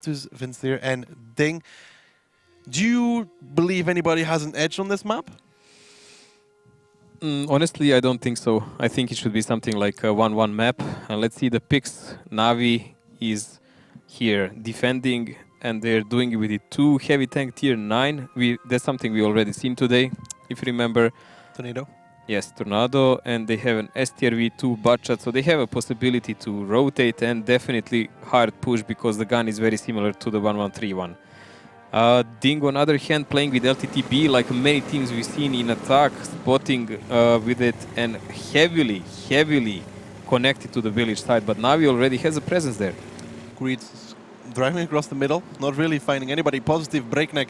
Natus, Vincere, and DiNG. Do you believe anybody has an edge on this map? Honestly, I don't think so. I think it should be something like a 1-1 map. And let's see the picks. Navi is here defending, and they're doing it with the 2 heavy tank tier 9. That's something we already seen today, if you remember. Tornado. Yes, Tornado, and they have an STRV2 Butchot, so they have a possibility to rotate and definitely hard push because the gun is very similar to the 1131. DiNG, on the other hand, playing with LTTB like many teams we've seen in attack, spotting with it and heavily connected to the village side, but Navi already has a presence there. Creed's driving across the middle, not really finding anybody positive. Breakneck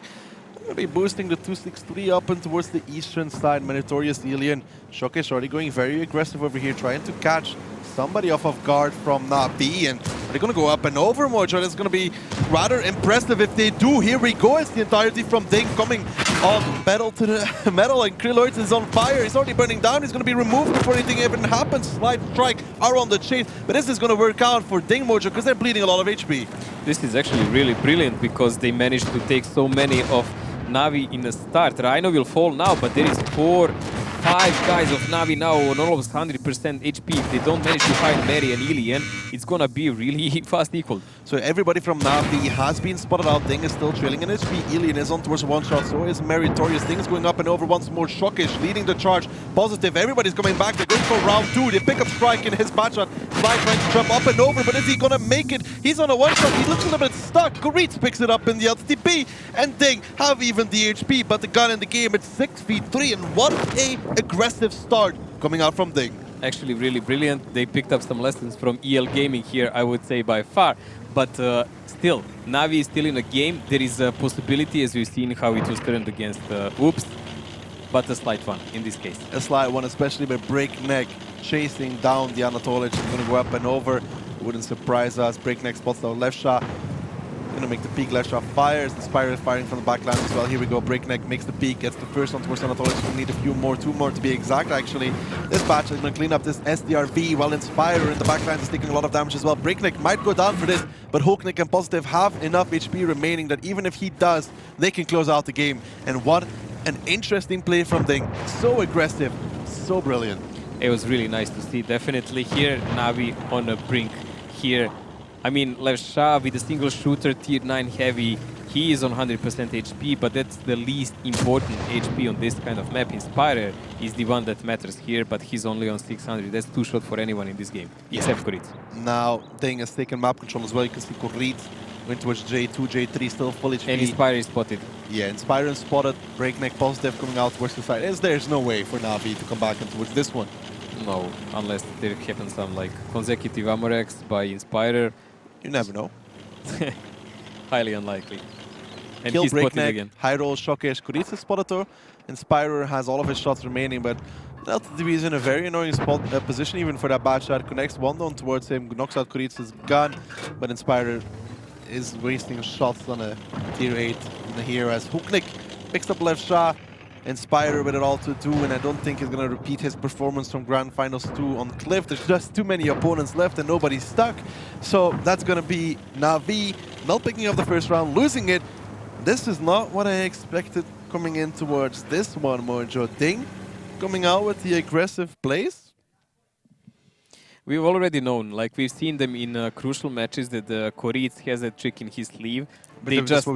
going to be boosting the 263 up and towards the eastern side. Meritorious Alien. Shokesh already going very aggressive over here, trying to catch somebody off of guard from Navi, and they're going to go up and over Mojo. That's going to be rather impressive if they do. Here we go. It's the entirety from DiNG coming on metal to the metal, and Krilloids is on fire. He's already burning down. He's going to be removed before anything even happens. Slide strike are on the chase, but this is going to work out for DiNG Mojo because they're bleeding a lot of HP. This is actually really brilliant because they managed to take so many of Navi in the start. Rhino will fall now, but there is 4-5 guys of Navi now on almost 100% HP. If they don't manage to find Mary and Ilian, it's gonna be really fast equal. So everybody from Navi has been spotted out. DiNG is still trailing in HP. Alien is on towards one shot, so is Meritorious. DiNG is going up and over once more. Shokish leading the charge. Positive, everybody's coming back. They're going for round 2. They pick up Strike in his bad shot. Slide trying to jump up and over, but is he gonna make it? He's on a one shot. He looks a little bit stuck. Goritz picks it up in the LTTP, and DiNG have even the HP, but the gun in the game, it's 6v3, and what a aggressive start coming out from DiNG. Actually really brilliant. They picked up some lessons from EL Gaming here, I would say by far. But still, Navi is still in a game. There is a possibility, as we've seen how it was turned against Oops, but a slight one in this case. A slight one, especially by Breakneck chasing down the Anatolic. He's going to go up and over. Wouldn't surprise us. Breakneck spots the left shot. Going to make the peak. Left shot fires. Inspire is firing from the back line as well. Here we go. Breakneck makes the peak. Gets the first one towards Anatolic. We need a few more. 2 more to be exact, actually. This batch is going to clean up this SDRV while Inspire in the back line is taking a lot of damage as well. Breakneck might go down for this, but Hulknick and Positive have enough HP remaining that even if he does, they can close out the game. And what an interesting play from DiNG. So aggressive. So brilliant. It was really nice to see. Definitely here, Navi on a brink here. I mean, Levsha with a single shooter, tier 9 heavy, he is on 100% HP, but that's the least important HP on this kind of map. Inspire is the one that matters here, but he's only on 600. That's too short for anyone in this game, except Goritz. Now, DiNG has taken map control as well. You can see Goritz went towards J2, J3 still full HP. And Inspire is spotted. Yeah, Inspire is spotted. Breakneck Positive coming out towards the side. There's no way for Navi to come back and towards this one. No, unless there happens some like consecutive Amorex by Inspire. You never know. Highly unlikely. And Kill he's spotted Breakneck, again. high roll, Shokesh. Goritz is spotted though. Inspirer has all of his shots remaining, but LTTB is in a very annoying spot position even for that bad shot. Connects one down towards him, knocks out Goritz's gun, but Inspirer is wasting shots on a tier 8 here as Hulknick picks up left shot. Inspire with it all to do, and I don't think he's going to repeat his performance from Grand Finals 2 on Cliff. There's just too many opponents left and nobody's stuck. So that's going to be Navi not picking up the first round, losing it. This is not what I expected coming in towards this one, Mojo. DiNG coming out with the aggressive plays. We've already known, like we've seen them in crucial matches that Goritz has a trick in his sleeve. They just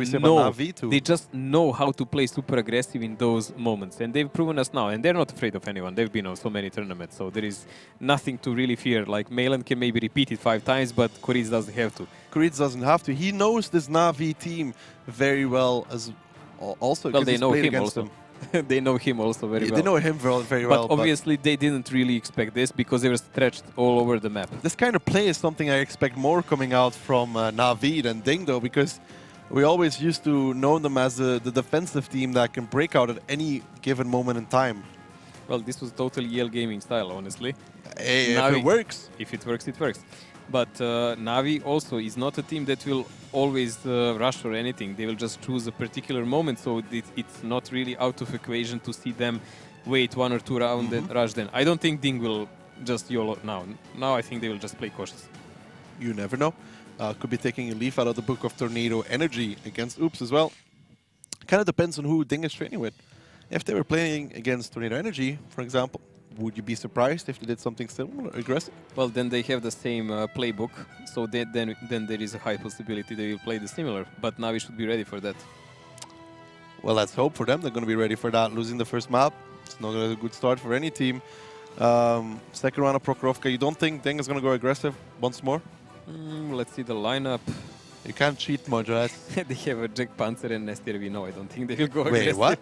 they just know how to play super aggressive in those moments, and they've proven us now. And they're not afraid of anyone. They've been on so many tournaments, so there is nothing to really fear. Like Malan can maybe repeat it 5 times, but Goritz doesn't have to. Goritz doesn't have to. He knows this Navi team very well as also. Well, they know him also. They know him also very well. They know him very well. But obviously they didn't really expect this because they were stretched all over the map. This kind of play is something I expect more coming out from Navi than DiNG though, because we always used to know them as the defensive team that can break out at any given moment in time. Well, this was totally EL Gaming style, honestly. Hey, if it works. If it works, it works. But Navi also is not a team that will always rush or anything. They will just choose a particular moment, so it's not really out of equation to see them wait 1 or 2 rounds and rush then. I don't think DiNG will just YOLO now. Now I think they will just play cautious. You never know. could be taking a leaf out of the book of Tornado Energy against Oops as well. Kind of depends on who DiNG is training with. If they were playing against Tornado Energy, for example, would you be surprised if they did something similar, aggressive? Well, then they have the same playbook, so then there is a high possibility they will play the similar. But now we should be ready for that. Well, let's hope for them. They're going to be ready for that. Losing the first map, it's not a good start for any team. Second round of Prokhorovka, you don't think DiNG is going to go aggressive once more? Let's see the lineup. You can't cheat, Mojo. They have a Jack Panzer and STRV. No, I don't think they will go Wait, aggressive. what?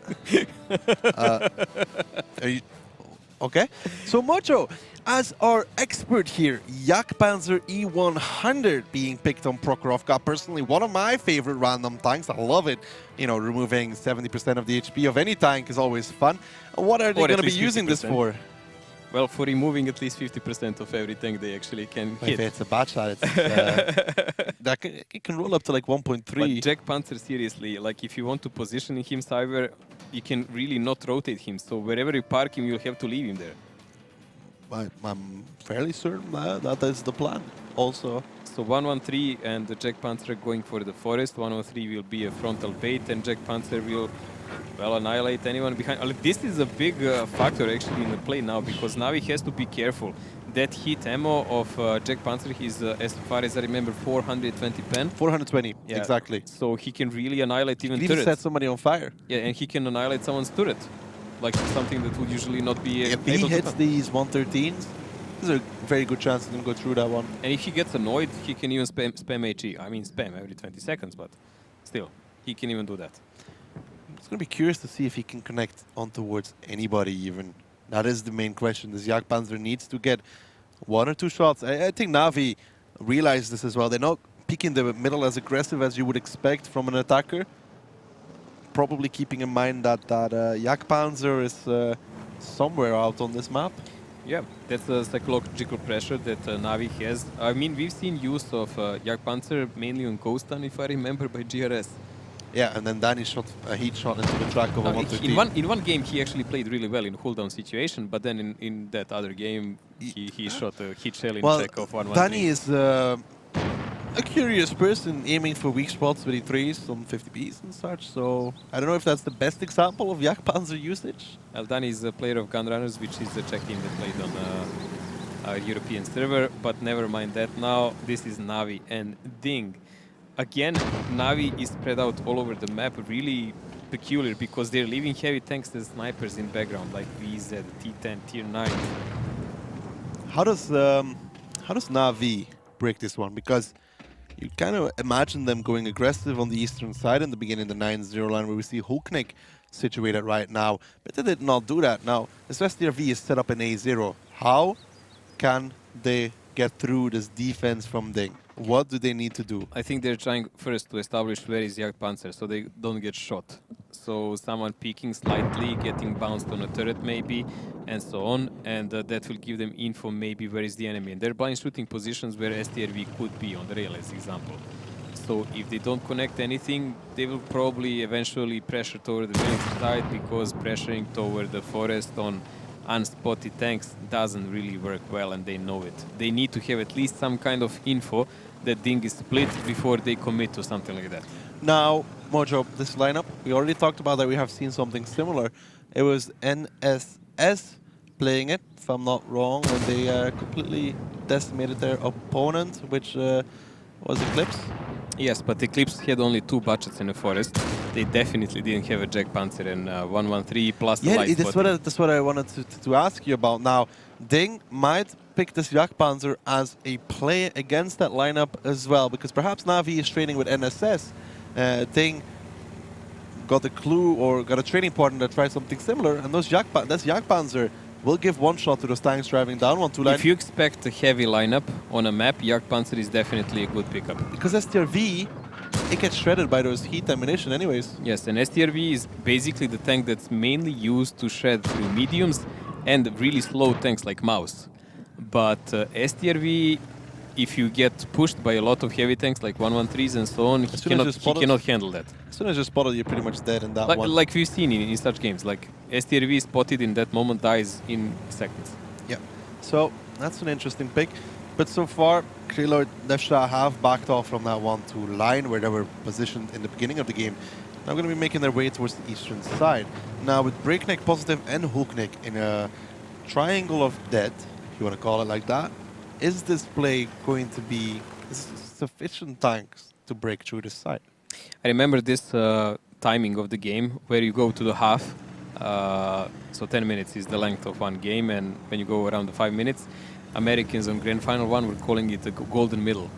Are you... Okay. So, Mojo, as our expert here, Yak Panzer E100 being picked on Prokhorovka. Personally, one of my favorite random tanks. I love it. You know, removing 70% of the HP of any tank is always fun. What are they going to be using 50%. This for? Well, for removing at least 50% of every tank they actually can hit. If it's a bad shot, it's, it can roll up to like 1.3. But Jack Panzer, seriously, like if you want to position him cyber, you can really not rotate him. So wherever you park him, you'll have to leave him there. I'm fairly certain that is the plan also. So 113 and the Jack Panzer going for the forest. 113 will be a frontal bait and Jack Panzer will, well, annihilate anyone behind. This is a big factor actually in the play now, because now he has to be careful. That hit ammo of Jack Panzer is, as far as I remember, 420 pen. 420, yeah. Exactly. So he can really annihilate even he turrets. set somebody on fire. Yeah, and he can annihilate someone's turret. Like something that would usually not be if able he to hits do. these 113s, there's a very good chance he's going to go through that one. And if he gets annoyed, he can even spam HE. I mean, spam every 20 seconds, but still, he can even do that. It's going to be curious to see if he can connect on towards anybody even. That is the main question. This Yak Panzer needs to get 1 or 2 shots. I think Na'Vi realized this as well. They're not peeking the middle as aggressive as you would expect from an attacker. Probably keeping in mind that Yak Panzer is somewhere out on this map. Yeah, that's the psychological pressure that Na'Vi has. I mean, we've seen use of Yak Panzer mainly on Ghost Town, if I remember, by GRS. Yeah, and then Danny shot a heat shot into the track of a 113. In one game, he actually played really well in hold-down situation, but then in that other game, he shot a hit shell in track of 113. Danny is a curious person aiming for weak spots with E3s on 50Bs and such, so I don't know if that's the best example of Yak Panzer usage. Well, Danny is a player of Gunrunners, which is the Czech team that played on a European server, but never mind that. Now, this is Na'Vi and DiNG. Again, Na'Vi is spread out all over the map, really peculiar, because they're leaving heavy tanks as snipers in background, like VZ, T10, Tier 9. How does Na'Vi break this one? Because you kind of imagine them going aggressive on the eastern side in the beginning, the 9-0 line, where we see Hulknik situated right now. But they did not do that. Now, this STRV is set up in A0. How can they get through this defense from DiNG? What do they need to do? I think they're trying first to establish where is Yak Panzer, so they don't get shot. So someone peeking slightly, getting bounced on a turret maybe, and so on, and that will give them info maybe where is the enemy. And they're blind shooting positions where STRV could be on the rail, as example. So if they don't connect anything, they will probably eventually pressure toward the village side, because pressuring toward the forest on unspotted tanks doesn't really work well, and they know it. They need to have at least some kind of info that DiNG is split before they commit to something like that. Now, Mojo, this lineup, we already talked about that. We have seen something similar. It was NSS playing it, if I'm not wrong, when they completely decimated their opponent, which was Eclipse. Yes, but Eclipse had only 2 budgets in the forest. They definitely didn't have a Jack Panzer and 113 plus the light spotting. That's what I wanted to ask you about. Now, DiNG might pick this Yak Panzer as a play against that lineup as well, because perhaps Na'Vi is training with NSS. DiNG got a clue or got a training partner that tried something similar, and this Yak Panzer will give one shot to those tanks driving down 1-2 line. If you expect a heavy lineup on a map, Yak Panzer is definitely a good pickup. Because STRV, it gets shredded by those heat ammunition anyways. Yes, and STRV is basically the tank that's mainly used to shred through mediums and really slow tanks like Mouse. But STRV, if you get pushed by a lot of heavy tanks like 113s and so on, he cannot handle that. As soon as you're spotted, you're pretty much dead in that one. Like we've seen in such games, like STRV spotted in that moment dies in seconds. Yeah, so that's an interesting pick. But so far, Krelord, Lefsha have backed off from that 1-2 line where they were positioned in the beginning of the game. Now going to be making their way towards the eastern side. Now with Breakneck, Positive and Hookneck in a triangle of death, if you want to call it like that, is this play going to be sufficient tanks to break through this side? I remember this timing of the game where you go to the half. So 10 minutes is the length of one game, and when you go around the 5 minutes, Americans on Grand Final 1 were calling it the golden middle.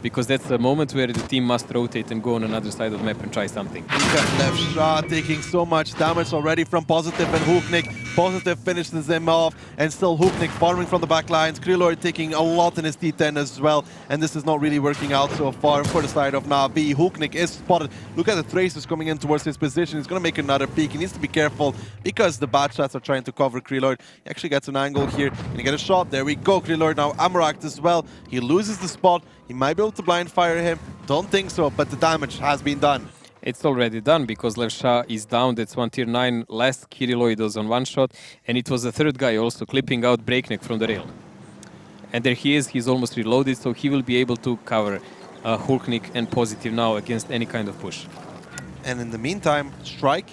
Because that's the moment where the team must rotate and go on another side of the map and try something. Lefsha taking so much damage already from Positive and Hookneck. Positive finishes him off, and still Hookneck farming from the back lines. Krelord taking a lot in his T10 as well, and this is not really working out so far for the side of Na'Vi. Hookneck is spotted. Look at the traces coming in towards his position. He's going to make another peek. He needs to be careful because the bad shots are trying to cover Krelord. He actually gets an angle here, and he gets a shot. There we go, Krelord now Amaract as well. He loses the spot. He might be able to blind fire him. Don't think so, but the damage has been done. It's already done because Lefsha is down. That's one tier 9 last. Kiriloidos on one shot. And it was the third guy also clipping out Breakneck from the rail. And there he is. He's almost reloaded, so he will be able to cover Hulknik and Positive now against any kind of push. And in the meantime, Strike,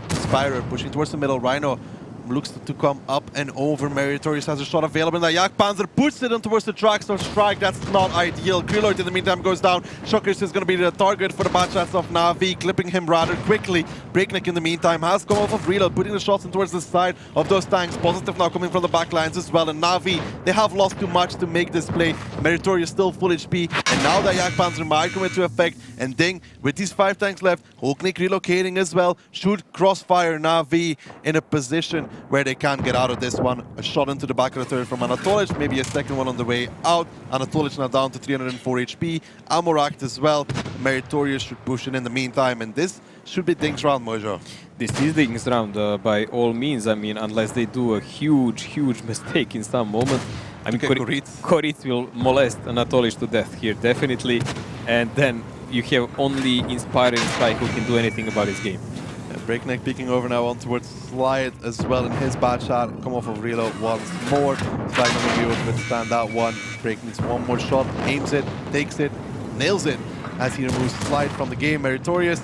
Spyro pushing towards the middle. Rhino looks to come up and over. Meritorious has a shot available. And the Jagdpanzer puts it in towards the tracks of Strike. That's not ideal. Krelord in the meantime goes down. Shockers is going to be the target for the bad shots of Na'Vi, clipping him rather quickly. Breakneck in the meantime has come off of reload, putting the shots in towards the side of those tanks. Positive now coming from the back lines as well. And Na'Vi, they have lost too much to make this play. Meritorious still full HP. And now the Jagdpanzer might come into effect. And DiNG, with these 5 tanks left, Hookneck relocating as well, should crossfire Na'Vi in a position where they can't get out of this one. A shot into the back of the third from Anatolic, maybe a second one on the way out. Anatolic now down to 304 HP. Amorakt as well. Meritorious should push in the meantime, and this should be DiNG's round, Mojo. This is DiNG's round by all means. I mean, unless they do a huge mistake in some moment. I mean, Koritz will molest Anatolic to death here, definitely. And then you have only Inspire and Strike who can do anything about his game. Breakneck peeking over now on towards Slide as well in his bad shot. Come off of reload once more. Slide not going to be able to withstand that one. Breakneck's one more shot, aims it, takes it, nails it as he removes Slide from the game. Meritorious.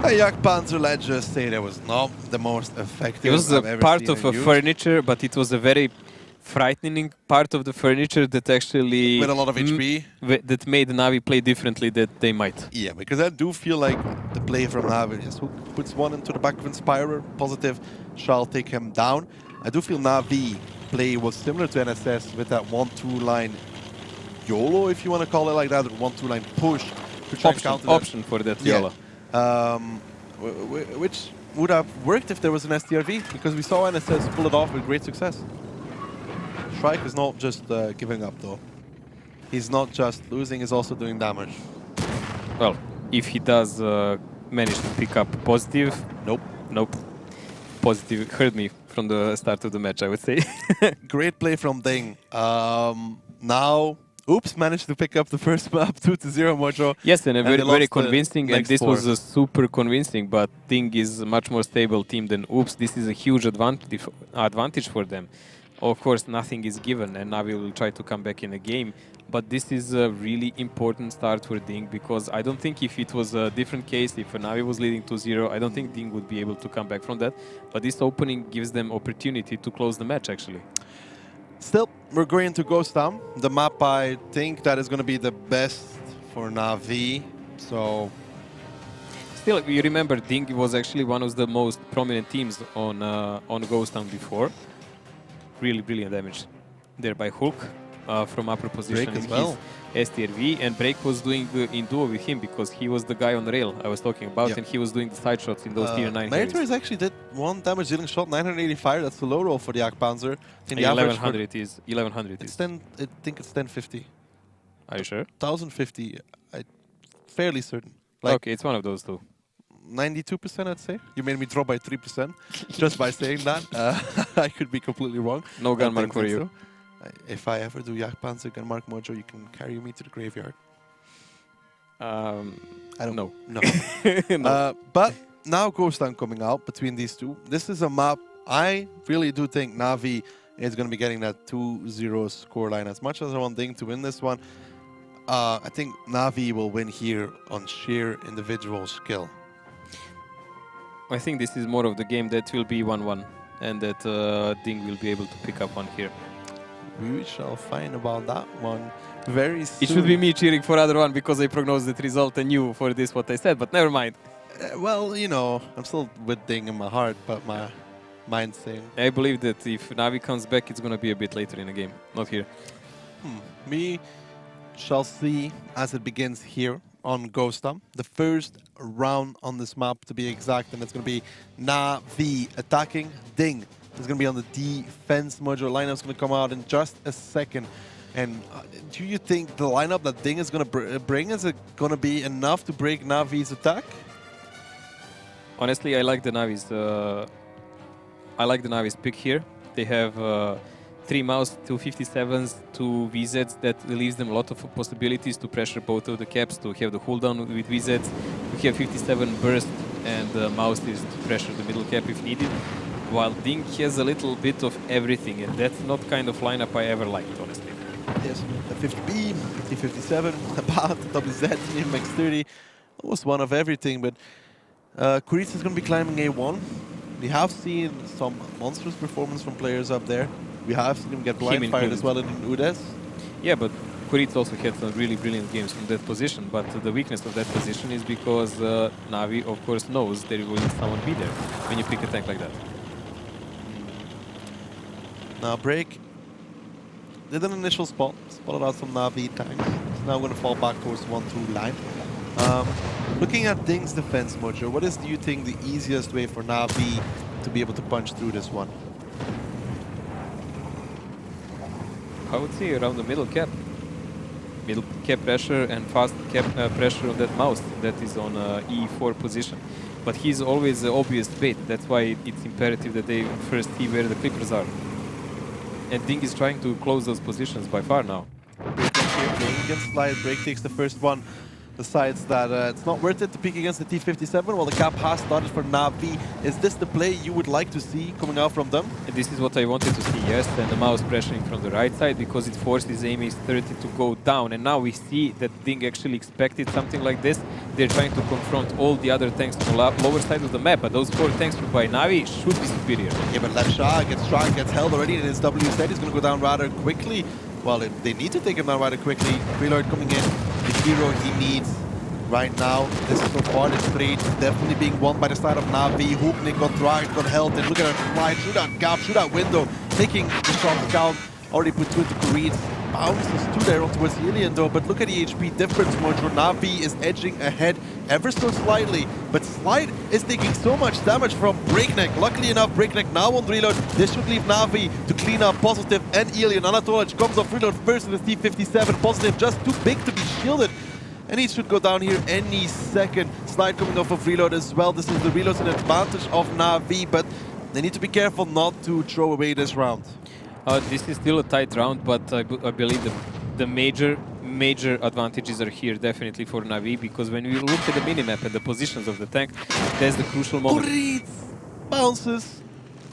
Jagdpanzer, let's just say that was not the most effective. It was a part of a furniture, but it was a very frightening part of the furniture that actually with a lot of HP that made Na'Vi play differently that they might. Yeah, because I do feel like the play from Na'Vi is who puts one into the back of Inspirer. Positive shall take him down. I do feel Na'Vi play was similar to NSS with that 1-2 line YOLO, if you want to call it like that, or 1-2 line push to try and counter option for that YOLO. Which would have worked if there was an STRV, because we saw NSS pull it off with great success. Strike is not just giving up though. He's not just losing, he's also doing damage. Well, if he does manage to pick up Positive... Nope. Positive heard me from the start of the match, I would say. Great play from DiNG. Now, Oops managed to pick up the first map 2-0, Mojo. Yes, and very convincing, and this was super convincing, but DiNG is a much more stable team than Oops. This is a huge advantage for them. Of course, nothing is given, and Navi will try to come back in a game. But this is a really important start for DiNG, because I don't think if it was a different case, if Navi was leading 2-0, I don't think DiNG would be able to come back from that. But this opening gives them opportunity to close the match, actually. Still, we're going to Ghost Town. The map, I think, that is going to be the best for Navi. So, still, you remember DiNG was actually one of the most prominent teams on Ghost Town before. Really brilliant damage there by Hulk from upper position Break as well. His STRV, and Break was doing in duo with him because he was the guy on the rail I was talking about, and he was doing the side shots in those tier 9 Meritorious actually did one damage dealing shot, 985. That's the low roll for the Jagdpanzer. 1100 is 1100 is. I think it's 1050. Are you sure? 1050. I'm fairly certain. Like okay, it's one of those two. 92%, I'd say. You made me drop by 3% just by saying that. I could be completely wrong. No gun mark for you. So. If I ever do Jagdpanzer gun mark Mojo, you can carry me to the graveyard. I don't know. No. No. But now Ghost Town coming out between these two. This is a map I really do think Navi is going to be getting that 2-0 scoreline. As much as I want DiNG to win this one, I think Na'Vi will win here on sheer individual skill. I think this is more of the game that will be 1-1 and that DiNG will be able to pick up one here. We shall find about that one very soon. It should be me cheering for other one because I prognosed that result and you for this what I said, but never mind. Well, you know, I'm still with DiNG in my heart, but my mind's saying... I believe that if Na'Vi comes back, it's going to be a bit later in the game, not here. We shall see as it begins here on Ghostam. The first round on this map, to be exact, and it's going to be Na'Vi attacking. DiNG is going to be on the defense module. Lineup's going to come out in just a second. And do you think the lineup that DiNG is going to bring, is it going to be enough to break Na'Vi's attack? Honestly, I like the Na'Vi's. Pick here. They have 3 Mouse, 2 57s, 2 VZs that leaves them a lot of possibilities to pressure both of the caps, to have the cooldown with VZs, to have 57 burst, and Mouse is to pressure the middle cap if needed. While DiNG has a little bit of everything, and that's not kind of lineup I ever liked, honestly. Yes, the 50B, the 57, the BAT, the WZ, the MX30, almost one of everything, but Kuritsa is going to be climbing A1. We have seen some monstrous performance from players up there. We have seen him get blind fired as well in UDES. Yeah, but Kuritsa also had some really brilliant games from that position, but the weakness of that position is because Na'Vi, of course, knows there will someone be there when you pick a tank like that. Now break. Did an initial spotted out some Na'Vi tanks. It's now going to fall back towards 1-2 line. Looking at DiNG's defense module, what is, do you think, the easiest way for Na'Vi to be able to punch through this one? I would say around the middle cap. Middle cap pressure and fast cap pressure on that Mouse that is on E4 position. But he's always the obvious bait. That's why it's imperative that they first see where the clippers are. And DiNG is trying to close those positions by far now. Break against Slide. Break takes the first one. Decides that it's not worth it to peek against the T57 while the cap has started for Na'Vi. Is this the play you would like to see coming out from them? And this is what I wanted to see, yes, and the Mouse pressuring from the right side because it forces AMX30 to go down. And now we see that DiNG actually expected something like this. They're trying to confront all the other tanks on the lower side of the map, but those 4 tanks by Na'Vi should be superior. Yeah, but Levsha gets struck, gets held already, and his WZ is going to go down rather quickly. Well, they need to take him down rather quickly. Preload coming in, the hero he needs right now. This is so far, this trade definitely being won by the side of Na'Vi. Hooknik got dragged, got held, and look at that slide through that gap, through that window, taking the shots count. Already put 2 into Kuritsa. Bounces 2 there on towards the alien though, but look at the HP difference module. Na'Vi is edging ahead ever so slightly, but Slide is taking so much damage from Breakneck. Luckily enough, Breakneck now on reload. This should leave Na'Vi to clean up Positive and Alien. Anatolic comes off reload first with his T57. Positive just too big to be shielded, and he should go down here any second. Slide coming off of reload as well. This is the reload's an advantage of Na'Vi, but they need to be careful not to throw away this round. This is still a tight round, but I believe the major advantages are here definitely for Na'Vi, because when we look at the minimap and the positions of the tank, that's the crucial moment. Kuritsa bounces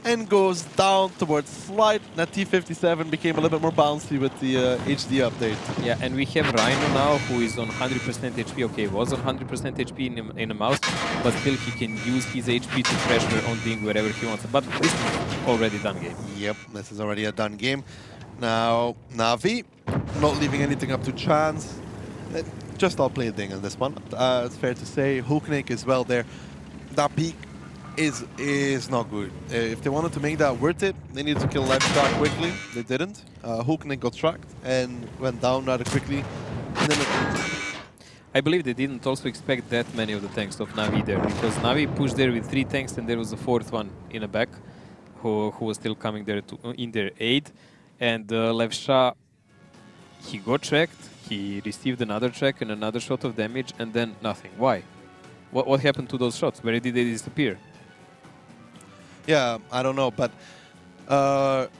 and goes down towards Slide. That T57 became a little bit more bouncy with the HD update. Yeah, and we have Rhino now, who is on 100% HP. Okay, was on 100% HP in a Mouse, but still he can use his HP to pressure on DiNG wherever he wants. But this is already done game. Yep, this is already a done game. Now, Na'Vi, not leaving anything up to chance. Just I'll play DiNG on this one. It's fair to say. Hooknik is well there. That peak is not good. If they wanted to make that worth it, they needed to kill Levstar quickly. They didn't. Hooknik got tracked and went down rather quickly. And then I believe they didn't also expect that many of the tanks of Na'Vi there, because Na'Vi pushed there with 3 tanks and there was a 4th one in the back who was still coming there to in their aid. And Levsha, he got tracked, he received another track and another shot of damage, and then nothing. Why? What happened to those shots? Where did they disappear? Yeah, I don't know, but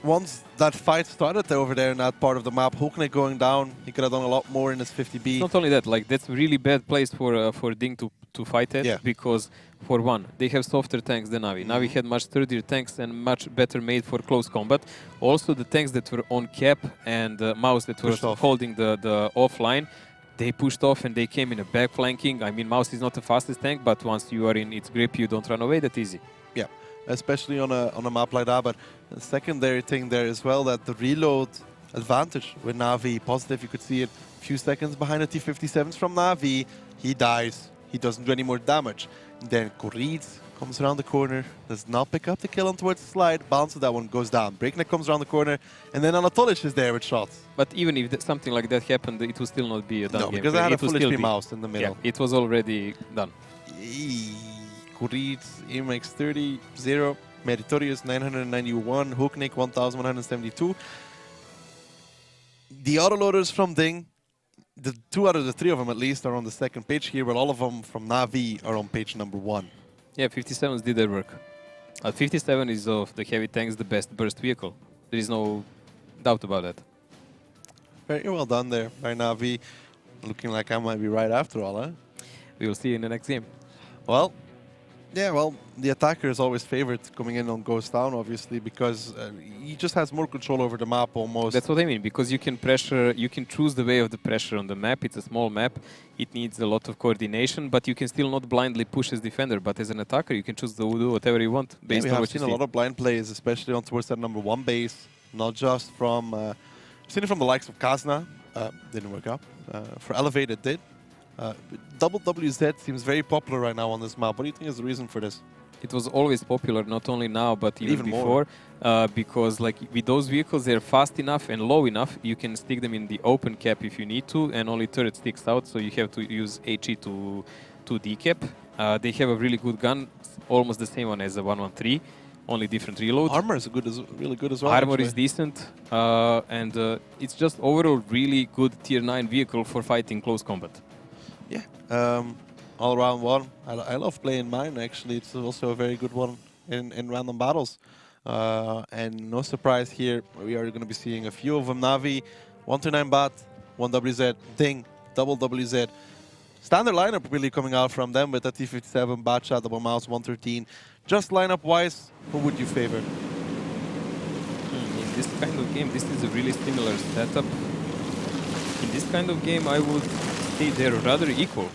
once that fight started over there in that part of the map, Hooknik going down, he could have done a lot more in his 50B. It's not only that, like that's really bad place for DiNG to fight at, Yeah. because for one, they have softer tanks than Navi. Navi had much sturdier tanks and much better made for close combat. Also, the tanks that were on cap and Mouse that was Pushed off. holding the offline, they pushed off and they came in a back flanking. I mean, Mouse is not the fastest tank, but once you are in its grip, you don't run away that easy. Yeah, especially on a map like that. But the secondary thing there as well, that the reload advantage with Na'Vi, positive, you could see it a few seconds behind the T-57s from Na'Vi. He dies, he doesn't do any more damage. Then Koreeds comes around the corner, does not pick up the kill on towards the slide, bounces that one, goes down. Breakneck comes around the corner, and then Anatolic is there with shots. But even if something like that happened, it will still not be a done No, game. because I had a It will full still HP be- Mouse in the middle. Yeah, it was already done. Koreeds, AMX 30, 0, Meritorious 991, Hooknik 1172. The autoloaders from DiNG, the 2 out of the 3 of them at least are on the second page here, but all of them from Na'Vi are on page number 1. Yeah, 57s did their work. 57 is of the heavy tanks the best burst vehicle. There is no doubt about that. Very well done there by Na'Vi. Looking like I might be right after all, huh? We will see in the next game. Well, yeah, well, the attacker is always favored coming in on Ghost Town, obviously, because he just has more control over the map almost. That's what I mean, because you can pressure, you can choose the way of the pressure on the map. It's a small map. It needs a lot of coordination, but you can still not blindly push as defender. But as an attacker, you can choose to do whatever you want Yeah, based we on have what you seen see. a lot of blind plays, especially on towards that number 1 base, not just from... we've seen it from the likes of Kazna, didn't work out. For Elevate, it did. Double WZ seems very popular right now on this map. What do you think is the reason for this? It was always popular, not only now, but even more. before, because like with those vehicles, they're fast enough and low enough. You can stick them in the open cap if you need to, and only turret sticks out, so you have to use HE to decap. They have a really good gun, almost the same one as the 113, only different reload. Armor is really good as well. Armor actually. is decent, and it's just overall really good tier 9 vehicle for fighting close combat. Yeah. All around one. I love playing mine, actually. It's also a very good one in random battles. And no surprise here, we are going to be seeing a few of them. Na'Vi, 129 Bat, 1 WZ, DiNG, double WZ. Standard lineup really coming out from them with a T57, Batshot, double mouse, 113. Just lineup-wise, who would you favor? In this kind of game, this is a really similar setup. In this kind of game, I would say they're rather equal,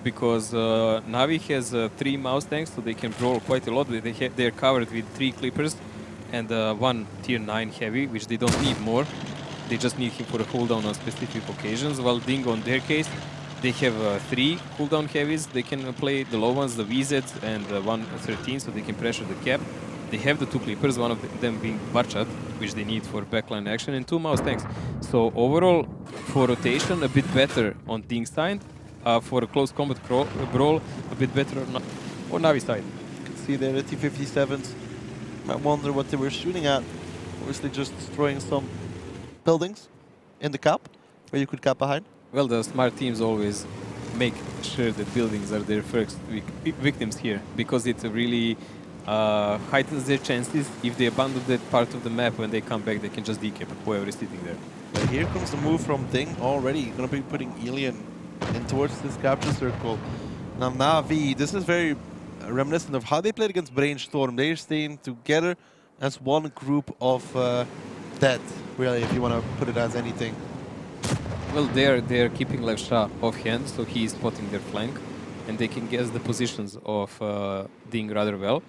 because Na'Vi has 3 mouse tanks, so they can brawl quite a lot. They're covered with 3 clippers and 1 tier 9 heavy, which they don't need more. They just need him for a cooldown on specific occasions, while DiNG, on their case, they have 3 cooldown heavies. They can play the low ones, the VZs, and 113, so they can pressure the cap. They have the 2 clippers, one of them being Barchat, which they need for backline action, and 2 mouse tanks. So overall, for rotation, a bit better on DiNG side. For a close combat brawl, a bit better on Navi side. You can see there the T57s. Might wonder what they were shooting at. Obviously just destroying some buildings in the cap, where you could cap behind. Well, the smart teams always make sure that buildings are their first victims here, because it really heightens their chances. If they abandon that part of the map, when they come back, they can just decap whoever is sitting there. But here comes the move from DiNG already. Going to be putting Alien in towards this capture circle. Now Na'Vi, this is very reminiscent of how they played against Brainstorm. They're staying together as one group of dead, really, if you want to put it as anything. Well, they're keeping Levsha offhand, so he is spotting their flank, and they can guess the positions of DiNG rather well.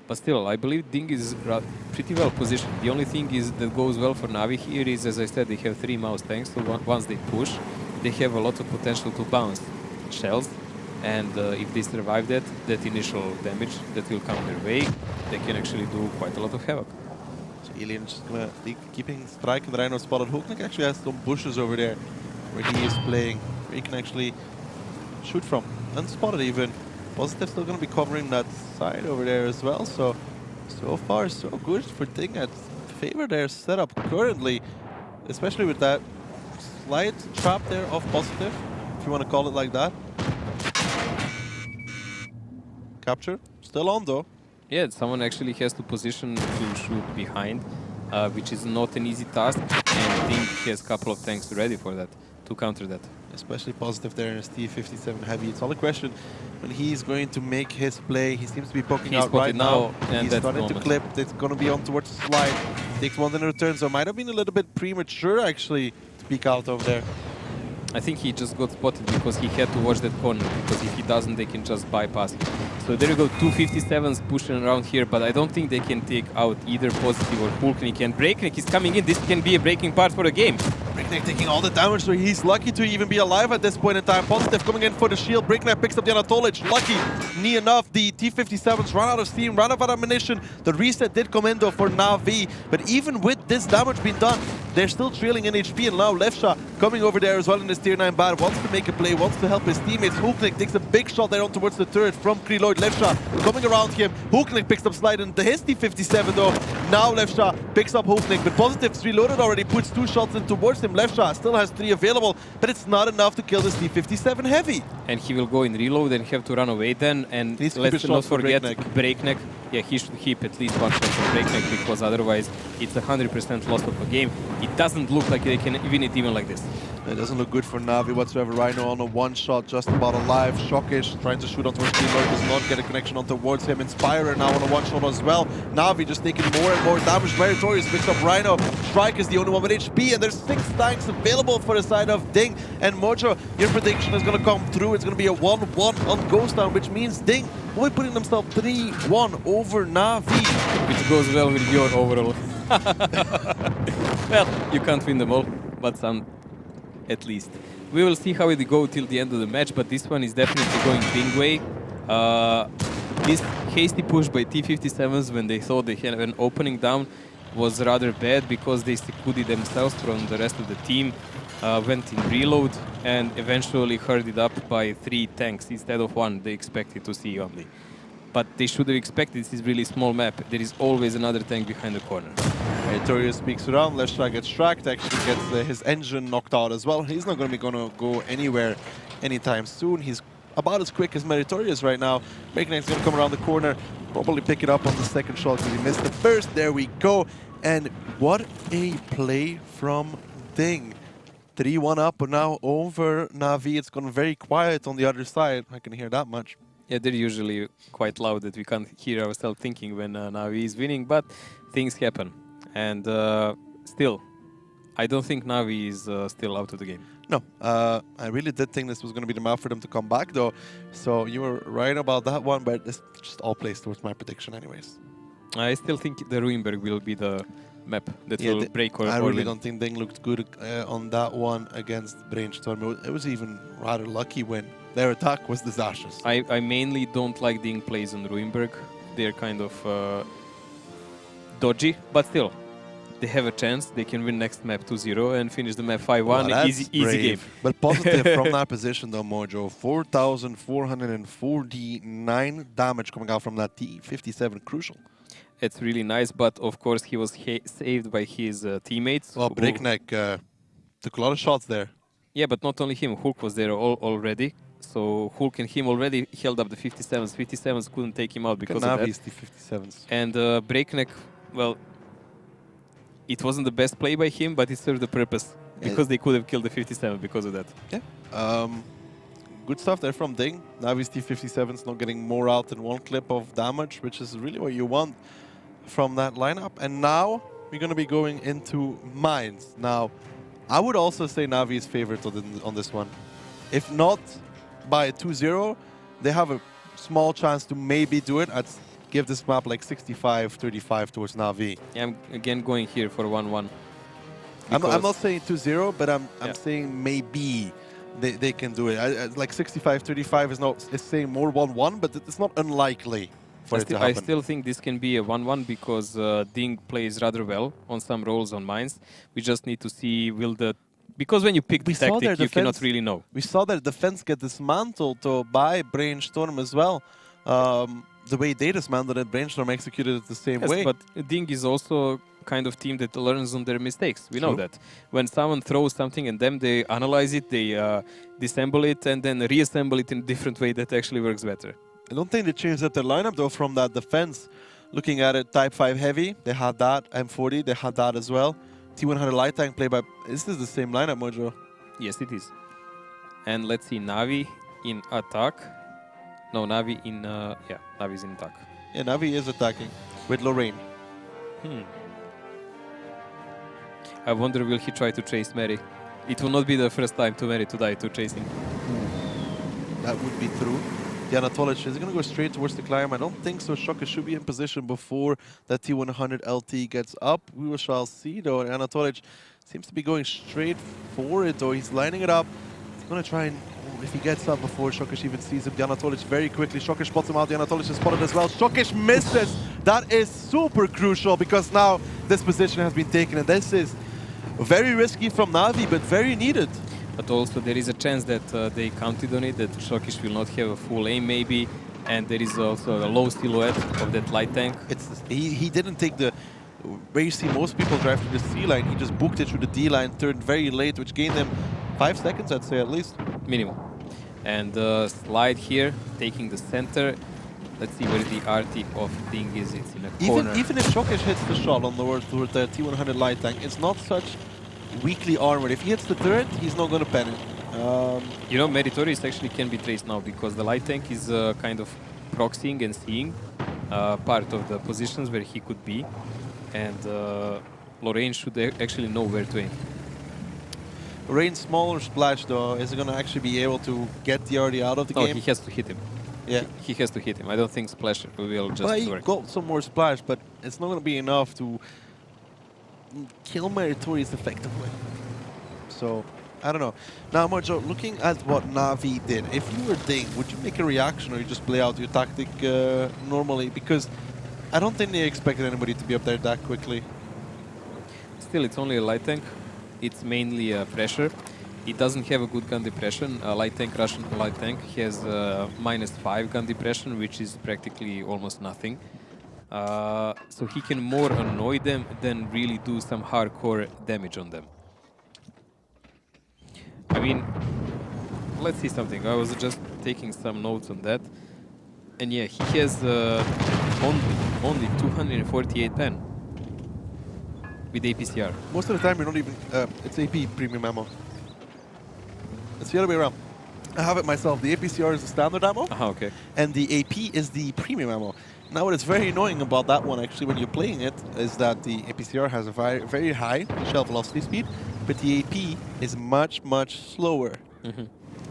But still, I believe DiNG is pretty well positioned. The only thing is that goes well for Na'Vi here is, as I said, they have 3 mouse tanks, so once they push, they have a lot of potential to bounce shells, and if they survive that initial damage that will come their way, they can actually do quite a lot of havoc. So Alien just going to be keeping strike, and the Rhino spotted. Hooknik actually has some bushes over there where he is playing, where he can actually shoot from. Unspotted even. Positive still going to be covering that side over there as well. So far so good for DiNG at favor their setup currently, especially with that slight trap there of Positive, if you want to call it like that. Capture, still on though. Yeah, someone actually has to position to shoot behind, which is not an easy task, and DiNG has a couple of tanks ready for that, to counter that. especially positive there in his T57 heavy. It's all a question when he's going to make his play. He seems to be poking He's out right spotted now. and He's that's the starting to moment. clip. It's going to be on towards the slide. Takes one in return, so might have been a little bit premature actually to peek out over there. I think he just got spotted because he had to watch that corner, because if he doesn't, they can just bypass him. So there you go, 257s pushing around here, but I don't think they can take out either Positive or Hulknik. And Breakneck is coming in. This can be a breaking part for the game. Breakneck taking all the damage, so he's lucky to even be alive at this point in time. Positive coming in for the shield. Breakneck picks up the Anatolic. Lucky, near enough. The T57s run out of steam, run out of ammunition. The reset did come in though for Na'Vi, but even with this damage being done, they're still trailing in HP, and now Lefsha coming over there as well in this tier 9 bad, wants to make a play, wants to help his teammates. Hulknik takes a big shot there on towards the turret from Kreloid. Lefsha coming around him. Hulknik picks up Slide into his T57 though. Now Lefsha picks up Hulknik, but Positive's reloaded already, puts 2 shots in towards him. Lefsha still has 3 available, but it's not enough to kill this T57 heavy. And he will go in reload and have to run away then. And let's not forget Breakneck. Yeah, he should keep at least 1 shot from Breakneck, because otherwise it's 100% loss of a game. It doesn't look like they can win it even like this. It doesn't look good for Na'Vi whatsoever. Rhino on a 1 shot, just about alive. Shockish trying to shoot on towards Kreloid, does not get a connection on towards him. Inspirer now on a 1 shot as well. Na'Vi just taking more and more damage. Meritorious picks up Rhino. Strike is the only one with HP, and there's 6 tanks available for the side of DiNG. And Mojo, your prediction is going to come through. It's going to be a 1-1 on Ghost Town, which means DiNG will be putting themselves 3-1 over Na'Vi. Which goes well with your overall. Well, you can't win them all, but some at least. We will see how it go till the end of the match, but this one is definitely going DiNG way. This hasty push by T57s when they thought they had an opening down was rather bad, because they secluded themselves from the rest of the team, went in reload, and eventually herded up by 3 tanks instead of 1 they expected to see only. But they should have expected, this is really small map. There is always another tank behind the corner. Meritorious peeks around. Leshra gets tracked, actually gets his engine knocked out as well. He's not going to go anywhere anytime soon. He's about as quick as Meritorious right now. Breakneck's going to come around the corner, probably pick it up on the second shot because he missed the first. There we go. And what a play from DiNG. 3-1 up now over Na'Vi. It's gone very quiet on the other side. I can hear that much. Yeah, they're usually quite loud that we can't hear ourselves thinking when Na'Vi is winning, but things happen. And still, I don't think Na'Vi is still out of the game. No, I really did think this was going to be the map for them to come back, though. So you were right about that one, but it's just all plays towards my prediction anyways. I still think the Ruinberg will be the map that will break or I really win. don't think DiNG looked good on that one against Brainstorm. It was even rather lucky when their attack was disastrous. I mainly don't like DiNG plays on Ruinberg. They're kind of dodgy, but still, they have a chance. They can win next map 2-0 and finish the map 5-1. Well, easy game. But positive from that position though, Mojo. 4,449 damage coming out from that T57. Crucial. It's really nice, but of course he was saved by his teammates. Well, Breakneck took a lot of shots there. Yeah, but not only him. Hulk was there already. So Hulk and him already held up the 57s. 57s couldn't take him out because of that. T57s. And Breakneck, well, it wasn't the best play by him, but it served the purpose. Because they could have killed the 57 because of that. Yeah. Good stuff there from DiNG. Navi's T57's not getting more out than 1 clip of damage, which is really what you want from that lineup. And now we're going to be going into mines. Now, I would also say Navi is favorite on this one. If not by 2-0, they have a small chance to maybe do it. I'd give this map like 65-35 towards Na'Vi. Yeah, I'm again going here for 1-1. I'm not saying 2-0, but I'm saying maybe they can do it. Like 65-35 is not. It's saying more 1-1, but it's not unlikely for it to happen. I still think this can be a 1-1 because DiNG plays rather well on some roles on mines. We just need to see because when you pick the tactic, you cannot really know. We saw their defense get dismantled by Brainstorm as well. The way they dismantled it, Brainstorm executed it the same way. But DiNG is also kind of team that learns on their mistakes. We know that. When someone throws something and them, they analyze it, they disassemble it, and then reassemble it in a different way that actually works better. I don't think they changed up their lineup, though, from that defense. Looking at it, Type 5 Heavy, they had that. M40, they had that as well. T100 Light Tank played by... Is this the same lineup, Mojo? Yes, it is. And let's see, Navi in attack. No, Navi in, yeah, Navi's in attack. Yeah, Navi is attacking with Lorraine. I wonder will he try to chase Mary? It will not be the first time to Mary to die to chasing. That would be true. The Anatolic is going to go straight towards the climb. I don't think so. Shocker should be in position before that T100 LT gets up. We shall see though. Anatolic seems to be going straight for it though. He's lining it up. He's going to try and, if he gets up before Shokish even sees him, the Anatolic very quickly. Shokish spots him out. The Anatolic is spotted as well. Shokish misses. That is super crucial because now this position has been taken and this is very risky from Navi, but very needed. But also there is a chance that they counted on it, that Shokish will not have a full aim maybe, and there is also a low silhouette of that light tank. He didn't take the, where you see most people drive through the C line, he just booked it through the D line, turned very late, which gained them 5 seconds, I'd say at least. Minimum. And slide here, taking the center. Let's see where the RT of DiNG is. It's in a corner. Even if Shokish hits the shot on the T100 light tank, it's not such weakly armored. If he hits the turret, he's not going to panic. You know, Meritorious actually can be traced now because the light tank is kind of proxying and seeing part of the positions where he could be, and Lorraine should actually know where to aim. Lorraine's smaller splash though, is going to actually be able to get the RD out of the No, game? he has to hit him. Yeah. He has to hit him. I don't think Splash will just But he work. got some more splash, but it's not going to be enough to kill Meritorious effectively. So, I don't know. Now, Mojo, looking at what Navi did, if you were DiNG, would you make a reaction or you just play out your tactic normally? Because I don't think they expected anybody to be up there that quickly. Still, it's only a light tank. It's mainly pressure. It doesn't have a good gun depression. A light tank, Russian light tank, has -5 gun depression, which is practically almost nothing. So he can more annoy them than really do some hardcore damage on them. I mean, let's see something. I was just taking some notes on that. And yeah, he has only 248 pen with APCR. Most of the time, you're not even... it's AP premium ammo. It's the other way around. I have it myself. The APCR is the standard ammo, Okay. and the AP is the premium ammo. Now, what is very annoying about that one, actually, when you're playing it, is that the APCR has a very high shell velocity speed, but the AP is much, much slower.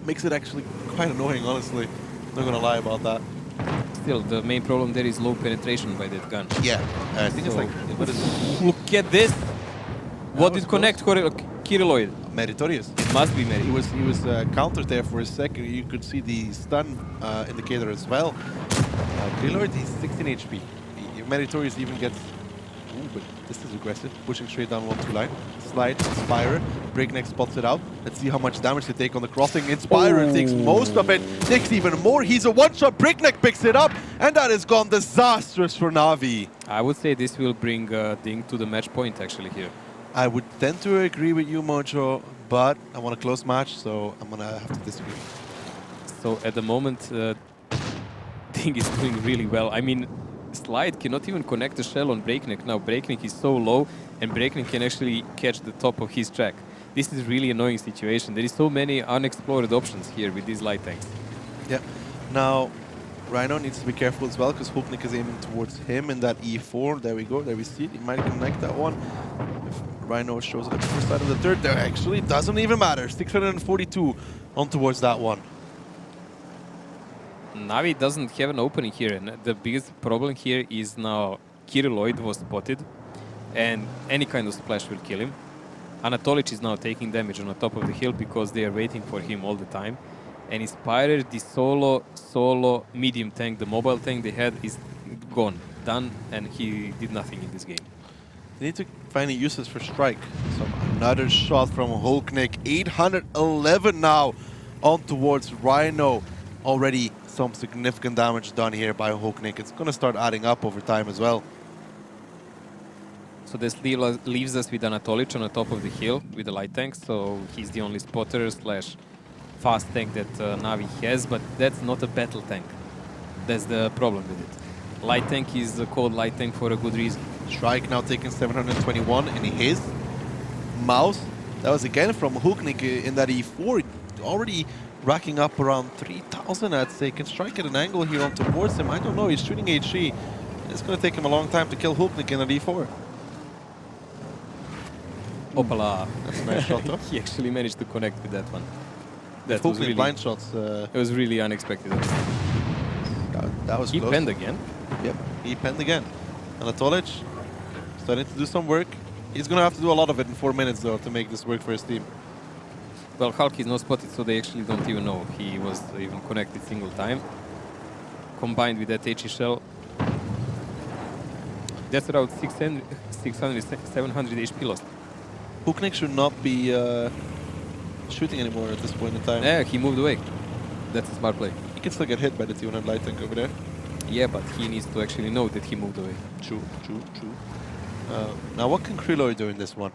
Makes it actually quite annoying, honestly. Not gonna lie about that. Still, the main problem there is low penetration by that gun. Yeah, I think it's like... What is it? Look at this! What did connect Kirilloid? Meritorious. It must be Meri. He was countered there for a second. You could see the stun indicator as well. Kirilloid, he's 16 HP. Meritorious even gets... Ooh, but this is aggressive. Pushing straight down 1-2 line. Slide, Inspirer. Breakneck spots it out. Let's see how much damage they take on the crossing. Inspirer takes most of it. Takes even more. He's a one-shot. Breakneck picks it up. And that has gone disastrous for Navi. I would say this will bring DiNG to the match point actually here. I would tend to agree with you, Mojo, but I want a close match, so I'm going to have to disagree. So at the moment, DiNG is doing really well. I mean, Slide cannot even connect the shell on Breakneck. Now Breakneck is so low, and Breakneck can actually catch the top of his track. This is really annoying situation. There is so many unexplored options here with these light tanks. Yeah. Now, Rhino needs to be careful as well, because Hulknik is aiming towards him in that E4. There we go. There we see it. He might connect that one. If Rhino shows it at the first side of the third, there actually doesn't even matter. 642 on towards that one. Navi doesn't have an opening here, and the biggest problem here is now Kirilloid was spotted, and any kind of splash will kill him. Anatolic is now taking damage on the top of the hill because they are waiting for him all the time. And Inspirer, the solo medium tank, the mobile tank they had is gone, done, and he did nothing in this game. They need to find uses for Strike. So another shot from Hulknik. 811 now on towards Rhino. Already some significant damage done here by Hulknik. It's going to start adding up over time as well. So this leaves us with Anatolic on the top of the hill with the light tank. So he's the only spotter slash fast tank that Navi has, but that's not a battle tank. That's the problem with it. Light tank is called light tank for a good reason. Strike now taking 721 in his mouse. That was again from Hulknik in that E4. already racking up around 3,000, I'd say. Can strike at an angle here on towards him. I don't know. He's shooting HE. It's going to take him a long time to kill Hulknik in a D4. Opala. That's a nice shot, though. He actually managed to connect with that one. That Hulknik was really, blind shots. it was really unexpected. That was He close. penned again. Yep, he penned again. Anatolic starting to do some work. He's going to have to do a lot of it in 4 minutes, though, to make this work for his team. Well, Hulk is not spotted, so they actually don't even know he was even connected single time. Combined with that HE shell, that's around 600, 700 HP lost. Hulknik should not be shooting anymore at this point in time. Yeah, he moved away. That's a smart play. He can still get hit by the T100 light tank over there. Yeah, but he needs to actually know that he moved away. True. Now, what can Krilloi do in this one?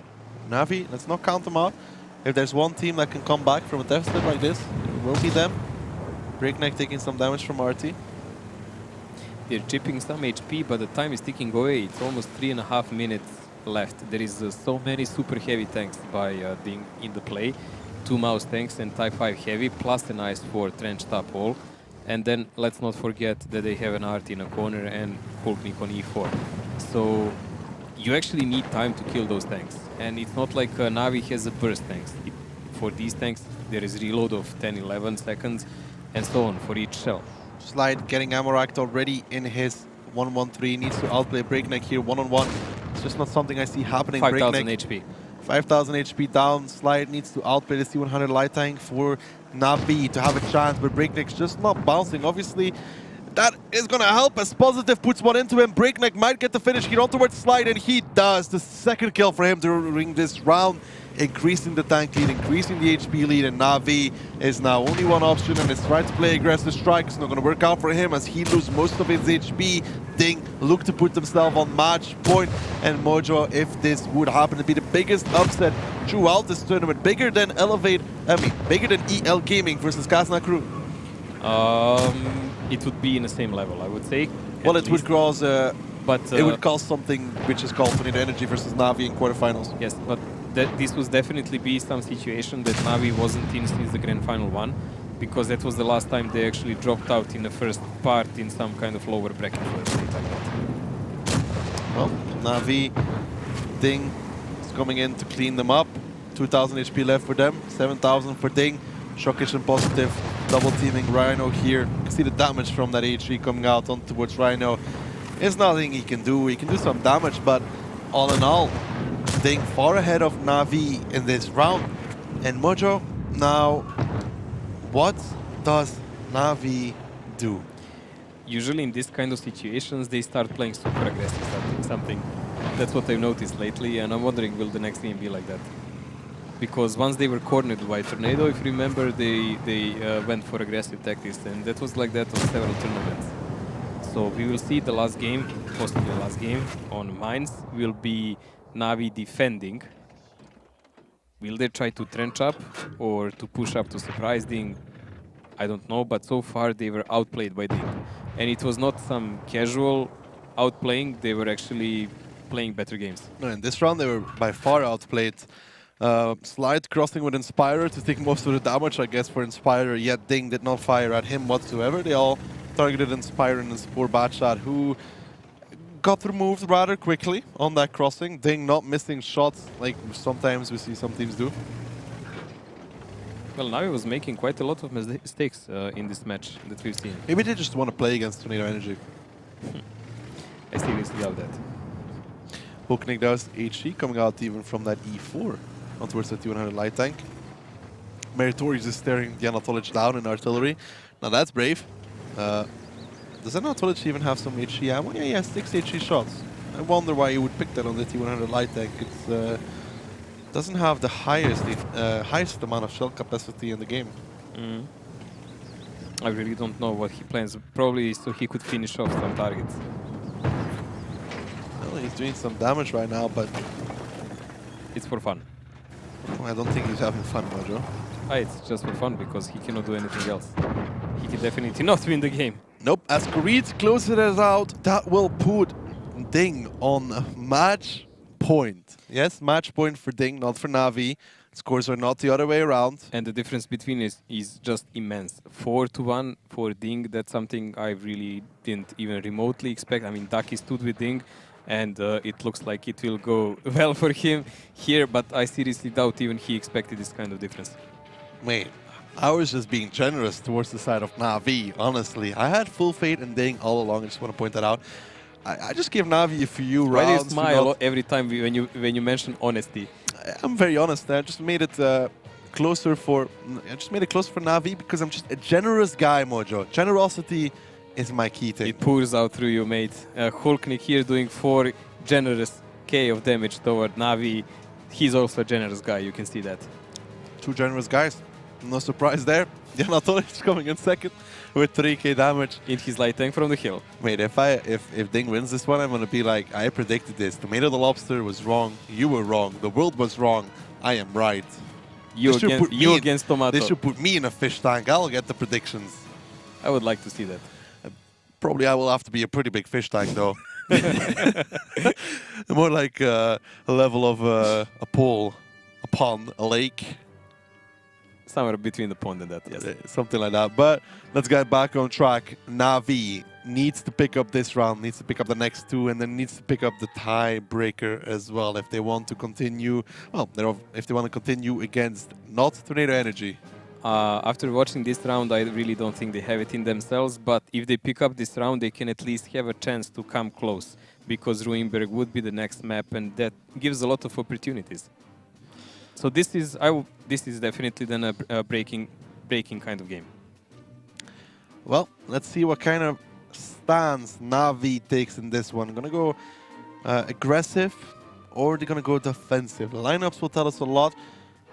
Na'Vi, let's not count them out. If there's one team that can come back from a deficit like this, it will be them. Breakneck taking some damage from RT. They're chipping some HP, but the time is ticking away. It's almost 3.5 minutes left. There is so many super heavy tanks by DiNG in the play. 2 mouse tanks and Type 5 heavy, plus an IS-4 trenched up all. And then let's not forget that they have an RT in a corner and Hulknik on E4. So you actually need time to kill those tanks. And it's not like Na'Vi has a burst tanks. For these tanks, there is reload of 10-11 seconds and so on for each shell. Slide getting ammo racked already in his 1-1-3. Needs to outplay Breakneck here one-on-one. It's just not something I see happening. 5,000 HP. 5,000 HP down. Slide needs to outplay the C100 light tank for Na'Vi to have a chance, but Breakneck's just not bouncing. Obviously, that is going to help as Positive puts one into him. Breakneck might get the finish here on towards Slide, and he does. The second kill for him during this round, increasing the tank lead, increasing the HP lead, and Na'Vi is now only one option, and is trying to play aggressive strike. It's not going to work out for him as he loses most of his HP. DiNG look to put themselves on match point, and Mojo, if this would happen to be the biggest upset throughout this tournament, bigger than bigger than EL Gaming versus Kazna Crew. It would be in the same level, I would say. Well, it would cause, but it would cause something which is called Tornado Energy versus Na'Vi in quarterfinals. Yes, but this was definitely be some situation that Na'Vi wasn't in since the Grand Final 1, because that was the last time they actually dropped out in the first part in some kind of lower bracket. Let's say it like that. Well, Na'Vi, DiNG is coming in to clean them up. 2,000 HP left for them, 7,000 for DiNG. Shockish and Positive double teaming Rhino here. You can see the damage from that H3 coming out on towards Rhino. There's nothing he can do. He can do some damage, but all in all, DiNG far ahead of Na'Vi in this round. And Mojo, now, what does Na'Vi do? Usually in this kind of situations, they start playing super aggressive something. That's what I've noticed lately, and I'm wondering, will the next game be like that? Because once they were cornered by Tornado, if you remember, they went for aggressive tactics, and that was like that on several tournaments. So we will see the last game, possibly the last game, on Mines will be Na'Vi defending. Will they try to trench up or to push up to surprise DiNG? I don't know, but so far they were outplayed by DiNG. And it was not some casual outplaying, they were actually playing better games. No, in this round they were by far outplayed. Slide crossing with Inspirer to take most of the damage, I guess, for Inspirer, yet DiNG did not fire at him whatsoever. They all targeted Inspirer and his poor Batshot, who got removed rather quickly on that crossing. DiNG not missing shots like sometimes we see some teams do. Well, Na'Vi was making quite a lot of mistakes in this match that we've seen. Maybe they just want to play against Tornado Energy. I seriously doubt that. Hulknik does HC coming out even from that E4 on towards the 200 light tank. Meritorious is staring the Anatolic down in artillery. Now that's brave. Does Anatolic even have some HE ammo? Yeah, he has 6 HE shots. I wonder why he would pick that on the T100 light tank. It doesn't have the highest amount of shell capacity in the game. I really don't know what he plans. Probably so he could finish off some targets. Well, he's doing some damage right now, but it's for fun. I don't think he's having fun, Mojo. It's just for fun because he cannot do anything else. He can definitely not win the game. Nope, as Creed closes it out, that will put DiNG on match point. Yes, match point for DiNG, not for Na'Vi. Scores are not the other way around. And the difference between is just immense. 4-1 for DiNG, that's something I really didn't even remotely expect. I mean, Ducky stood with DiNG, and it looks like it will go well for him here, but I seriously doubt even he expected this kind of difference. Wait, I was just being generous towards the side of Na'Vi, honestly. I had full faith in DiNG all along, I just want to point that out. I just gave Na'Vi a few rounds. Why do you smile every time when you mention honesty? I'm very honest. I just made it closer for Na'Vi because I'm just a generous guy, Mojo. Generosity is my key thing. It pours out through you, mate. Hulknik here doing 4 generous K of damage toward Na'Vi. He's also a generous guy, you can see that. 2 generous guys. No surprise there. Janatovic is coming in second with 3k damage. In his light tank from the hill. Wait, if DiNG wins this one, I'm gonna be like, I predicted this. Tomato the Lobster was wrong. You were wrong. The world was wrong. I am right. You against Tomato. They should put me in a fish tank. I'll get the predictions. I would like to see that. Probably I will have to be a pretty big fish tank, though. More like a level of a pool, a pond, a lake. Somewhere between the pond and that, yes. Something like that. But let's get back on track. Na'Vi needs to pick up this round, needs to pick up the next 2, and then needs to pick up the tiebreaker as well if they want to continue. Well, if they want to continue against not Tornado Energy. After watching this round, I really don't think they have it in themselves. But if they pick up this round, they can at least have a chance to come close, because Ruinberg would be the next map, and that gives a lot of opportunities. So this is definitely then a breaking kind of game. Well, let's see what kind of stance Na'Vi takes in this one. Gonna go aggressive, or they're gonna go defensive. The lineups will tell us a lot.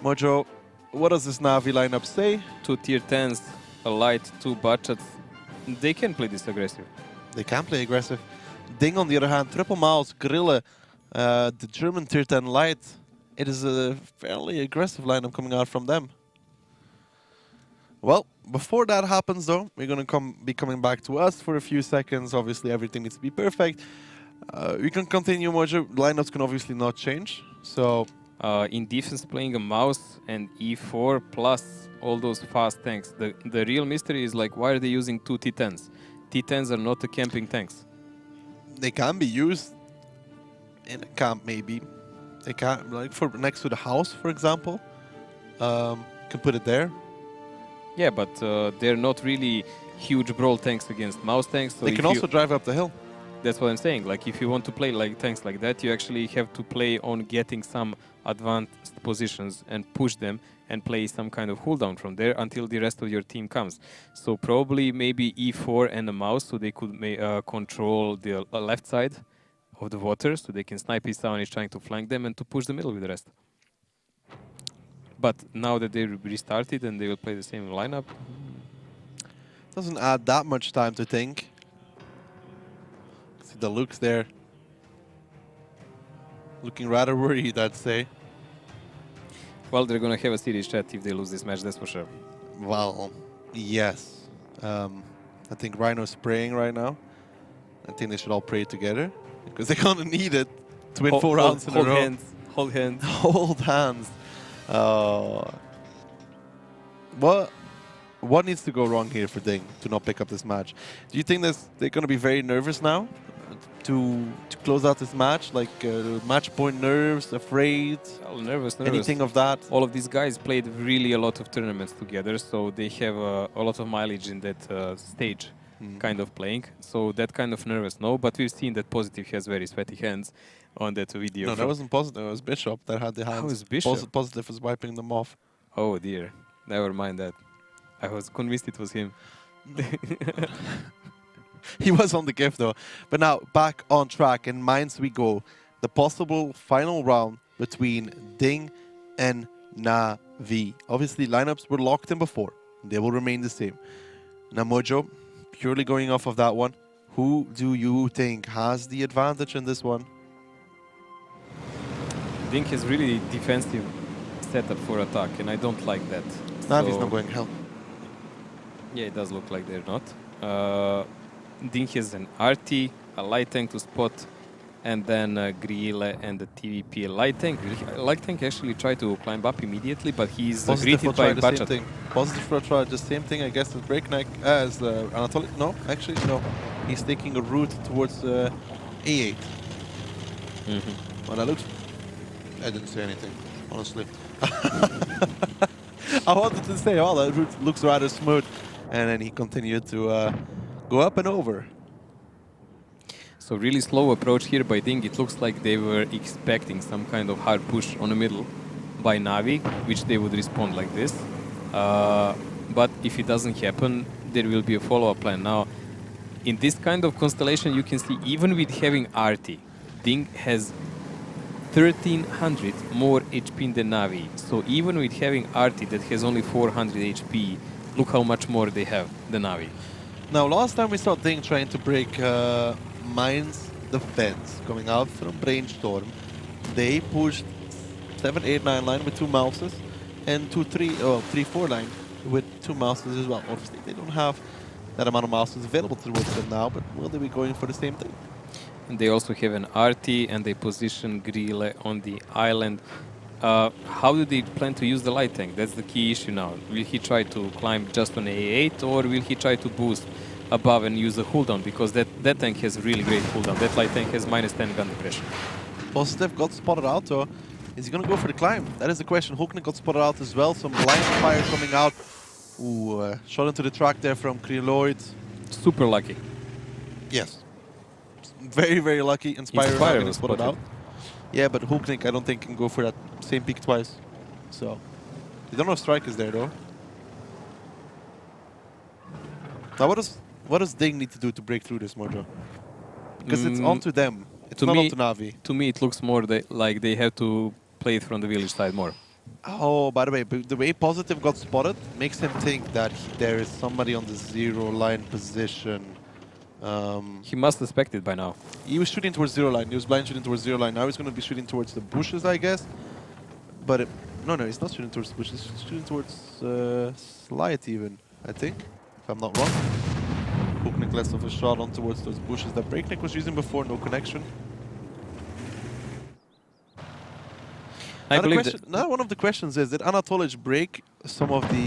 Mojo, what does this Na'Vi lineup say? 2 tier 10s, a light, 2 budgets. They can play this aggressive. They can play aggressive. DiNG, on the other hand, triple mouse, Grille, the German tier 10 light. It is a fairly aggressive lineup coming out from them. Well, before that happens, though, we're going to be coming back to us for a few seconds. Obviously, everything needs to be perfect. We can continue, Mojo. Lineups can obviously not change. So, in defense, playing a mouse and E4 plus all those fast tanks. The real mystery is like, why are they using 2 T10s? T10s are not the camping tanks. They can be used in a camp, maybe. They can, like, for next to the house, for example. Can put it there. Yeah, but they're not really huge brawl tanks against mouse tanks. So they can also drive up the hill. That's what I'm saying. Like, if you want to play like tanks like that, you actually have to play on getting some advanced positions and push them and play some kind of cooldown from there until the rest of your team comes. So probably maybe E4 and a mouse, so they could control the left side of the water, so they can snipe his town. He's trying to flank them and to push the middle with the rest. But now that they restarted and they will play the same lineup, doesn't add that much time to think. See the looks there. Looking rather worried, I'd say. Well, they're gonna have a serious chat if they lose this match, that's for sure. Well, yes. I think Rhino's praying right now. I think they should all pray together, because they're gonna need it to win 4 rounds in a row. Hold hands. Hold hands. What needs to go wrong here for DiNG to not pick up this match? Do you think they're going to be very nervous now to close out this match? Like match point nerves, afraid? Well, nervous. Anything of that? All of these guys played really a lot of tournaments together, so they have a lot of mileage in that stage kind of playing. So that kind of nervous, no. But we've seen that Positive has very sweaty hands on that video. No, that wasn't Positive. It was Bishop that had the hands. Oh, it was Bishop? Positive was wiping them off. Oh dear. Never mind that. I was convinced it was him. He was on the gift though. But now, back on track. In Mainz we go. The possible final round between DiNG and Na'Vi. Obviously, lineups were locked in before. They will remain the same. Now, Mojo, purely going off of that one, who do you think has the advantage in this one? DiNG has really defensive setup for attack, and I don't like that. Na'Vi's not going hell. Yeah, it does look like they're not. DiNG has an RT, a light tank to spot, and then Grille and the TVP Light Tank. Light Tank actually tried to climb up immediately, but he's Positive will greeted try by the same Bachat. thing. Positive will try the same thing, I guess, as Breakneck, as Anatoly. No, actually, no. He's taking a route towards A8. Well, that looks... I didn't say anything, honestly. I wanted to say, oh, that route looks rather smooth. And then he continued to go up and over. So really slow approach here by DiNG. It looks like they were expecting some kind of hard push on the middle by Navi, which they would respond like this. But if it doesn't happen, there will be a follow-up plan. Now, in this kind of constellation, you can see even with having RT, DiNG has 1300 more HP than Navi. So even with having RT that has only 400 HP, look how much more they have than Navi. Now, last time we saw DiNG trying to break Mines defense coming out from Brainstorm. They pushed 7-8-9 line with 2 mouses and 3-4 line with 2 mouses as well. Obviously, they don't have that amount of mouses available towards them now, but will they be going for the same thing? And they also have an RT and they position Grille on the island. How do they plan to use the light tank? That's the key issue now. Will he try to climb just on A8 or will he try to boost above and use a cooldown? Because that tank has really great cooldown. That light tank has -10 gun depression. Positive got spotted out, or is he going to go for the climb? That is the question. Hooknik got spotted out as well. Some blind fire coming out. Ooh, shot into the track there from Creoloid. Super lucky. Yes. Very, very lucky. Inspire getting was spotted out. Yeah, but Hooknik I don't think can go for that same peak twice. So, they don't have strikers there though. Now what does DiNG need to do to break through this, Mojo? Because it's onto them. It's not onto Navi. To me, it looks more like they have to play it from the village side more. Oh, by the way, the way Positive got spotted makes him think that there is somebody on the 0 line position. He must suspect it by now. He was shooting towards 0 line. He was blind shooting towards 0 line. Now he's going to be shooting towards the bushes, I guess. But no, he's not shooting towards the bushes. He's shooting towards Slight even, I think, if I'm not wrong. Hooknik less of a shot on towards those bushes that Breakneck was using before. No connection. Now one of the questions is, did Anatolich break some of the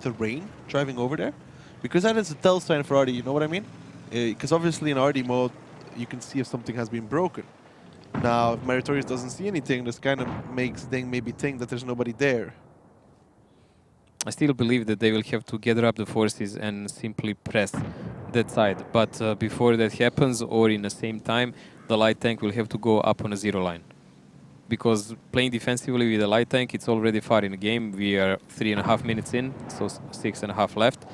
terrain driving over there? Because that is a tell sign for RD, you know what I mean? Because obviously in RD mode, you can see if something has been broken. Now, if Meritorious doesn't see anything, this kind of makes DiNG maybe think that there's nobody there. I still believe that they will have to gather up the forces and simply press that side. But before that happens, or in the same time, the light tank will have to go up on a 0 line. Because playing defensively with a light tank, it's already far in the game. We are 3.5 minutes in, so 6.5 left.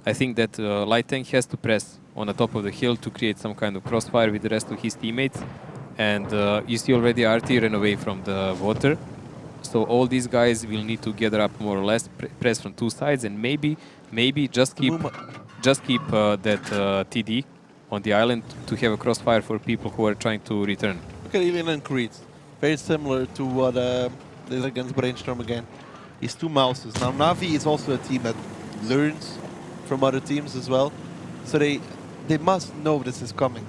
I think that light tank has to press on the top of the hill to create some kind of crossfire with the rest of his teammates. And you see already RT ran away from the water. So all these guys will need to gather up more or less, press from 2 sides, and maybe just keep that TD on the island to have a crossfire for people who are trying to return. Look at Alien and Creed. Very similar to what is against Brainstorm again. He's 2 mouses. Now Navi is also a team that learns from other teams as well. So they must know this is coming.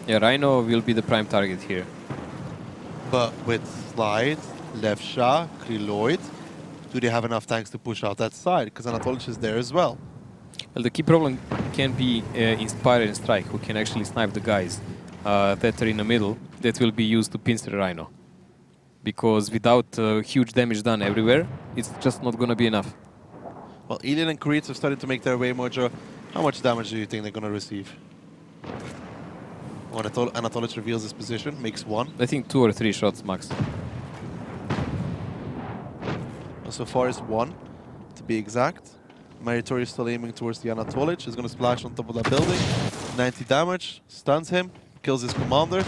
Yeah, Rhino will be the prime target here. But with Slide, Levsha, Creoloid, do they have enough tanks to push out that side? Because Anatolich is there as well. Well, the key problem can be Inspire and Strike, who can actually snipe the guys that are in the middle. That will be used to pincer Rhino. Because without huge damage done everywhere, it's just not going to be enough. Well, Alien and Creeds are starting to make their way, Mojo. How much damage do you think they're going to receive? When Anatolich reveals his position, makes 1. I think 2 or 3 shots max. So far is 1, to be exact. Meritorious still aiming towards the Anatolich. He's going to splash on top of that building. 90 damage, stuns him, kills his commander.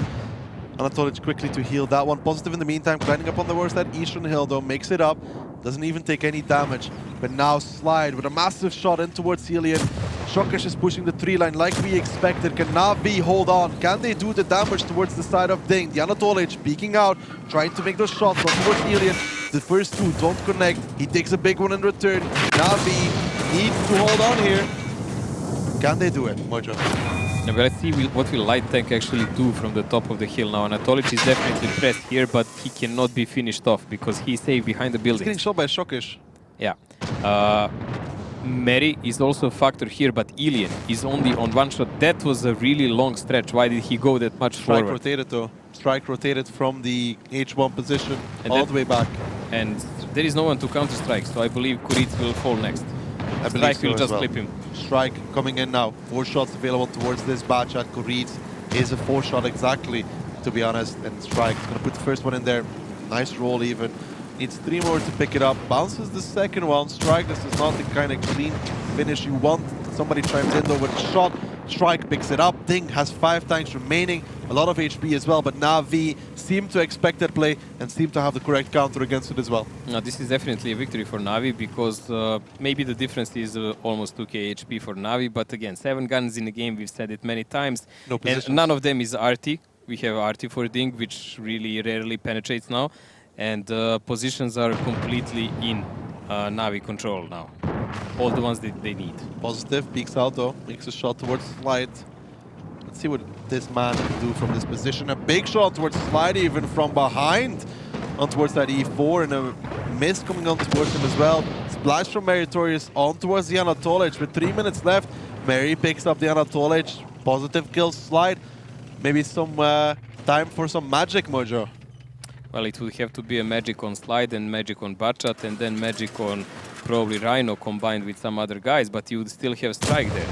Anatolich quickly to heal that one. Positive in the meantime, climbing up on the worst that Eastern Hill though, makes it up. Doesn't even take any damage. But now Slide with a massive shot in towards Helion. Shokash is pushing the 3 line like we expected. Can Navi hold on? Can they do the damage towards the side of DiNG? The Anatolich peeking out, trying to make those shots on towards Helion. The first 2 don't connect. He takes a big one in return. Navi needs to hold on here. Can they do it, Mojo? Yeah, but let's see what will Light Tank actually do from the top of the hill now. Anatolic is definitely pressed here, but he cannot be finished off because he's safe behind the He's building. getting shot by Shockish. Yeah. Mary is also a factor here, but Ilian is only on one shot. That was a really long stretch. Why did he go that much Strike forward? rotated though. Strike rotated from the H1 position And all then- the way back. And there is no one to counter Strike, so I believe Kuric will fall next. I believe Strike so will as just well. flip him. Strike coming in now. 4 shots available towards this batch at Kuric. Is a 4 shot exactly, to be honest. And Strike gonna put the first one in there. Nice roll even. Needs 3 more to pick it up. Bounces the second one. Strike, this is not the kind of clean finish you want. Somebody chimes in though with a shot. Strike picks it up. DiNG has 5 tanks remaining. A lot of HP as well, but Navi seem to expect that play and seem to have the correct counter against it as well. Now, this is definitely a victory for Navi because maybe the difference is almost 2k HP for Navi, but again, 7 guns in the game, we've said it many times. No positions. And none of them is RT. We have RT for DiNG, which really rarely penetrates now. And positions are completely in Navi control now. All the ones that they need. Positive, peeks out though, makes a shot towards Slide. Let's see what this man can do from this position. A big shot towards Slide, even from behind, on towards that E4, and a miss coming on towards him as well. Splash from Meritorious on towards the Anatolic. With 3 minutes left, Mary picks up the Anatolic. Positive kills Slide. Maybe some time for some magic, Mojo. Well, it would have to be a magic on Slide and magic on Bachat and then magic on probably Rhino combined with some other guys, but you would still have Strike there.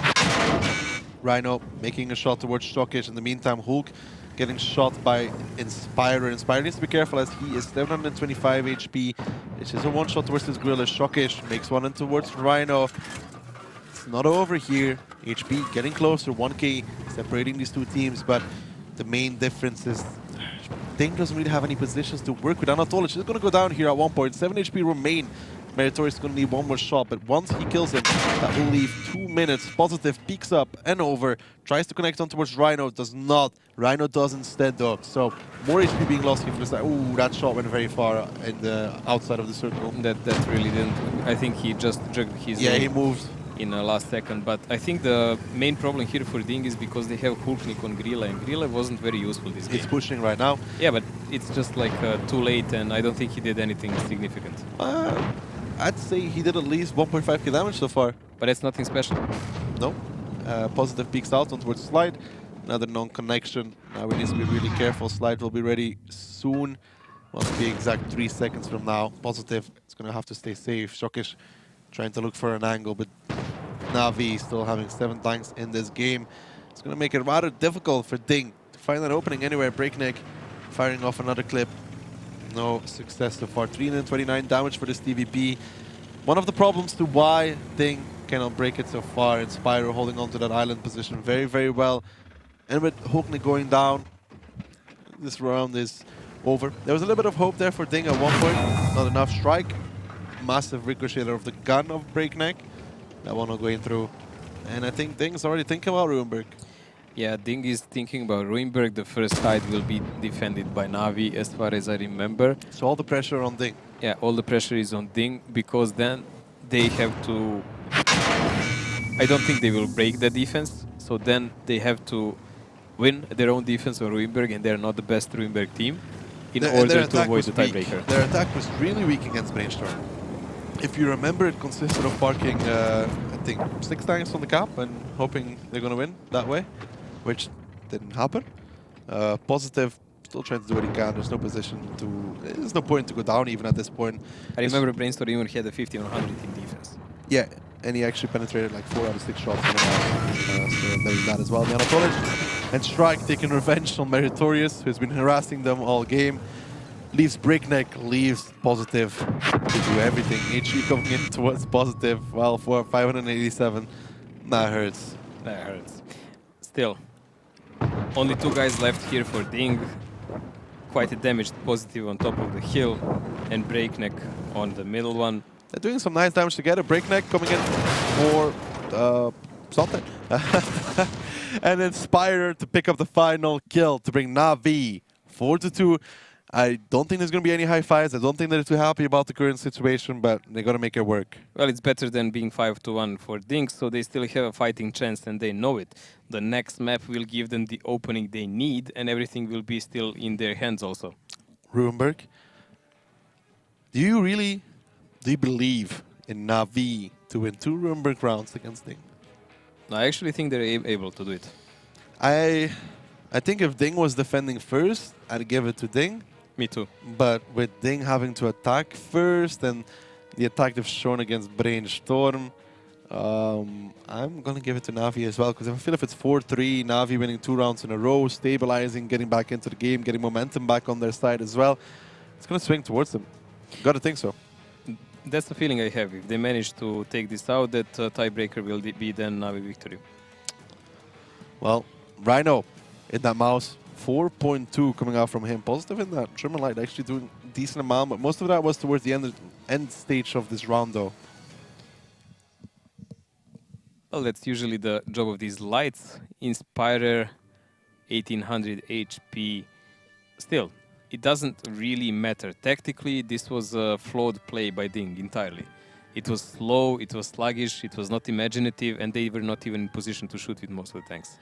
Rhino making a shot towards Shockish. In the meantime, Hulk getting shot by Inspirer. Inspirer needs to be careful as he is 725 HP. It is a one shot towards this gorilla. Shockish makes one in towards Rhino. It's not over here. HP getting closer, 1k separating these two teams, but the main difference is DiNG doesn't really have any positions to work with. Anatolic is going to go down here at one point. 7 HP remain. Meritorious is going to need one more shot, but once he kills him, that will leave 2 minutes. Positive peeks up and over. Tries to connect on towards Rhino, does not. Rhino does instead though. So more HP being lost here for the side. Ooh, that shot went very far in the outside of the circle. That really didn't. I think he just jugged his Yeah, own he moved. in the last second. But I think the main problem here for DiNG is because they have Hulknik on Grilla, and Grilla wasn't very useful this game. He's pushing right now. Yeah, but it's just like too late, and I don't think he did anything significant. I'd say he did at least 1.5k damage so far. But it's nothing special. No. Positive peeks out on towards Slide. Another non-connection. Now we need to be really careful. Slide will be ready soon. Must be exact 3 seconds from now. Positive. It's going to have to stay safe. Shockish trying to look for an angle, but Navi still having 7 tanks in this game. It's going to make it rather difficult for DiNG to find an opening anywhere. Breakneck firing off another clip. No success so far. 329 damage for this TVP. One of the problems to why DiNG cannot break it so far. And Spyro holding on to that island position very, very well. And with Hulknik going down, this round is over. There was a little bit of hope there for DiNG at one point. Not enough. Strike. Massive ricocheter of the gun of Breakneck. That one not going through. And I think DiNG's already thinking about Ruinberg. Yeah, DiNG is thinking about Ruinberg. The first side will be defended by Navi, as far as I remember. So all the pressure on DiNG. Yeah, all the pressure is on DiNG, because then they have to... I don't think they will break the defense, so then they have to win their own defense on Ruinberg, and they're not the best Ruinberg team in order to avoid the tiebreaker. Their attack was really weak against Brainstorm. If you remember, it consisted of parking, I think, 6 tanks on the cap and hoping they're going to win that way, which didn't happen. Positive, still trying to do what he can. There's no position to... There's no point to go down even at this point. I remember Brainstorm even had a 50-100 in defense. Yeah, and he actually penetrated like 4 out of 6 shots in the match. So there's that as well. The Anatolic and Strike taking revenge on Meritorious, who's been harassing them all game. Leaves Breakneck, leaves Positive to do everything. HP coming in towards Positive, well, for 587. That hurts. That hurts. Still, only 2 guys left here for DiNG. Quite a damaged Positive on top of the hill, and Breakneck on the middle one. They're doing some nice damage together. Breakneck coming in for something. And then Spyro to pick up the final kill to bring Navi 4-2 I don't think there's going to be any high fives. I don't think they're too happy about the current situation, but they're going to make it work. Well, it's better than being 5-1 for DiNG, so they still have a fighting chance and they know it. The next map will give them the opening they need and everything will be still in their hands also. Rubenberg, do you believe in Na'Vi to win 2 Rubenberg rounds against DiNG? I actually think they're able to do it. I think if DiNG was defending first, I'd give it to DiNG. Me too. But with DiNG having to attack first and the attack they've shown against Brainstorm, I'm going to give it to Na'Vi as well, because I feel if it's 4-3, Na'Vi winning 2 rounds in a row, stabilizing, getting back into the game, getting momentum back on their side as well, it's going to swing towards them. Got to think so. That's the feeling I have. If they manage to take this out, that tiebreaker will be then Na'Vi victory. Well, Rhino in that mouse. 4.2 coming out from him. Positive in that. German Light actually doing a decent amount, but most of that was towards the end stage of this round, though. Well, that's usually the job of these lights. Inspirer, 1800 HP. Still, it doesn't really matter. Tactically, this was a flawed play by DiNG entirely. It was slow, it was sluggish, it was not imaginative, and they were not even in position to shoot with most of the tanks.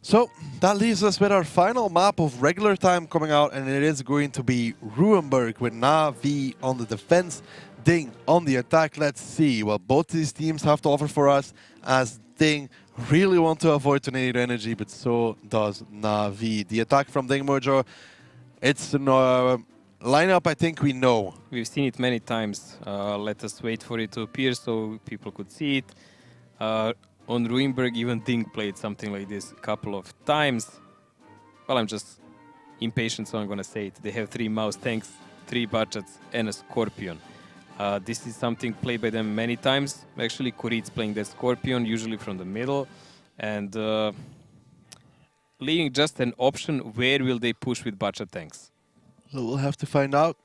So that leaves us with our final map of regular time coming out, and it is going to be Rubenberg with Na'Vi on the defense, DiNG on the attack. Let's see what both these teams have to offer for us, as DiNG really want to avoid tornado energy, but so does Na'Vi. The attack from DiNG Mojo, it's a lineup I think we know. We've seen it many times. Let us wait for it to appear so people could see it. On Rubenberg, even DiNG played something like this a couple of times. Well, I'm just impatient, so I'm going to say it. They have 3 mouse tanks, 3 budgets, and a Scorpion. This is something played by them many times. Actually, Kurit's playing that Scorpion, usually from the middle. And leaving just an option, where will they push with budget tanks? So we'll have to find out.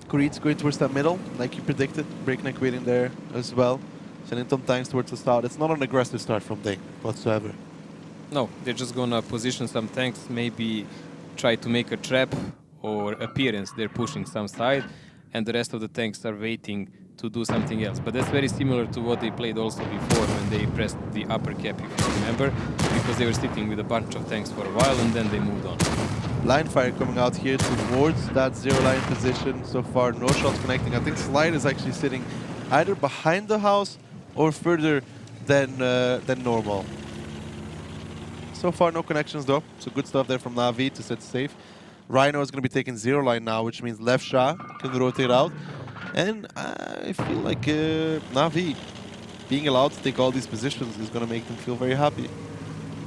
Kurit's going towards that middle, like you predicted. Breakneck waiting there as well. Sending some tanks towards the start. It's not an aggressive start from DiNG whatsoever. No, they're just gonna position some tanks, maybe try to make a trap or appearance. They're pushing some side, and the rest of the tanks are waiting to do something else. But that's very similar to what they played also before when they pressed the upper cap, if you remember, because they were sitting with a bunch of tanks for a while and then they moved on. Line fire coming out here towards that 0 line position. So far, no shots connecting. I think Slide is actually sitting either behind the house or further than normal. So far, no connections though. So good stuff there from Na'Vi to sit safe. Rhino is going to be taking 0 line now, which means left Shah can rotate out. And I feel like Na'Vi being allowed to take all these positions is going to make them feel very happy.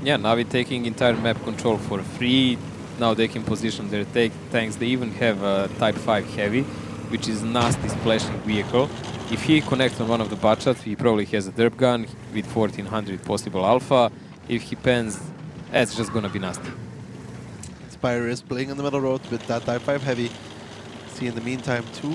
Yeah, Na'Vi taking entire map control for free. Now they can position their tanks. They even have a Type 5 Heavy, which is nasty splashing vehicle. If he connects on one of the budgets, he probably has a derp gun with 1400 possible alpha. If he pens, it's just gonna be nasty. Spire is playing in the middle road with that Type 5 Heavy. See, in the meantime, 2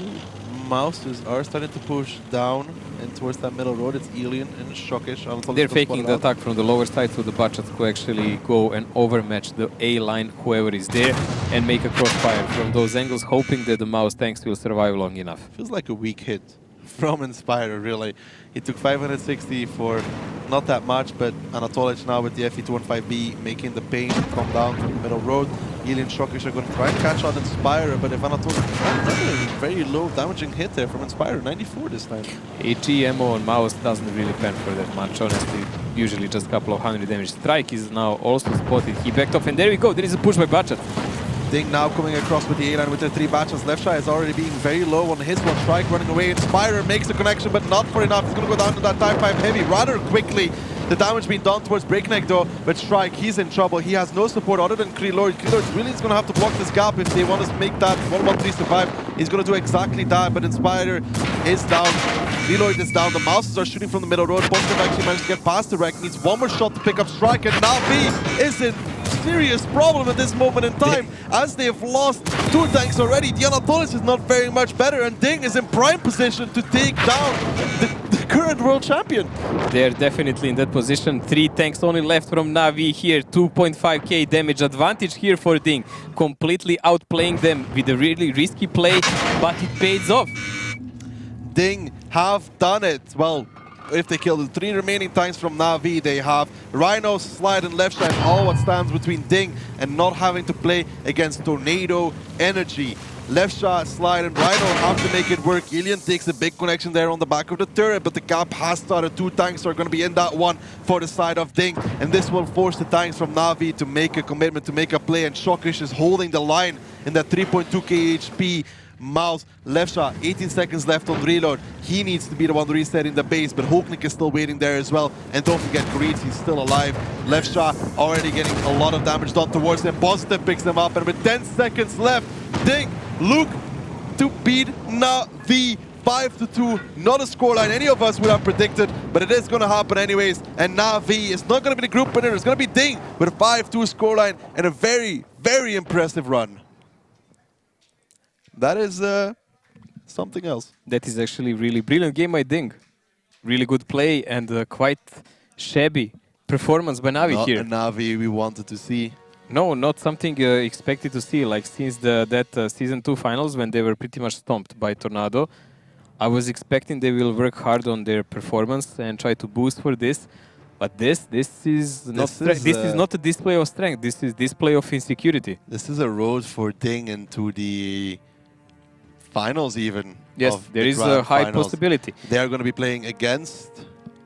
mouses are starting to push down and towards that middle road. It's Alien and Shockish. They're faking the attack from the lower side, so the budgets could actually go and overmatch the A line, whoever is there, and make a crossfire from those angles, hoping that the mouse tanks will survive long enough. Feels like a weak hit from Inspire, really. He took 560 for not that much, but Anatolic now with the FE215B making the pain come down from the middle road. Alien Shockish are going to try and catch out Inspire, but if Anatolic... very low damaging hit there from Inspire, 94 this time. HE ammo on mouse doesn't really pen for that much, honestly. Usually just a couple of 100 damage. Strike is now also spotted. He backed off, and there we go. There is a push by Budget. DiNG now coming across with the A-line with their 3 batches. Left side is already being very low on his one. Strike running away. Inspirer makes the connection, but not for enough. He's going to go down to that Type 5 Heavy rather quickly. The damage being done towards Breakneck though, but Strike, he's in trouble. He has no support other than Krelord. Krelord really is going to have to block this gap if they want to make that 1-1-3 survive. He's going to do exactly that, but Inspirer is down. Krelord is down. The mouses are shooting from the middle road. Positive actually managed to get past the wreck. Needs one more shot to pick up Strike, and Na'Vi is in serious problem at this moment in time as they have lost 2 tanks already. The Anatolis is not very much better, and DiNG is in prime position to take down the current world champion. They're definitely in that position. 3 tanks only left from Na'Vi here. 2.5k damage advantage here for DiNG. Completely outplaying them with a really risky play, but it pays off. DiNG have done it. Well, if they kill the 3 remaining tanks from Na'Vi, they have Rhino, Slide, and Left Side, all what stands between DiNG and not having to play against Tornado Energy. Left shot, Slide, and Rhino have to make it work. Ilian takes a big connection there on the back of the turret, but the gap has started. 2 tanks are going to be in that one for the side of DiNG, and this will force the tanks from Na'Vi to make a commitment, to make a play, and Shockish is holding the line in that 3.2k HP. Mouse, left shot, 18 seconds left on reload. He needs to be the one resetting the base, but Hulknik is still waiting there as well. And don't forget, Greets, he's still alive. Left shot already getting a lot of damage done towards him. Positive picks him up, and with 10 seconds left, DiNG look to beat Na'Vi 5-2. Not a scoreline any of us would have predicted, but it is going to happen anyways. And Na'Vi is not going to be the group winner. It's going to be DiNG with a 5-2 scoreline and a very, very impressive run. That is something else. That is actually really brilliant game by DiNG. Really good play and quite shabby performance by Na'Vi here. Not a Na'Vi we wanted to see. No, not something expected to see. Like since that Season 2 finals when they were pretty much stomped by Tornado, I was expecting they will work hard on their performance and try to boost for this. But this is not a display of strength. This is display of insecurity. This is a road for DiNG into the finals even. Yes, there is a high possibility. They are going to be playing against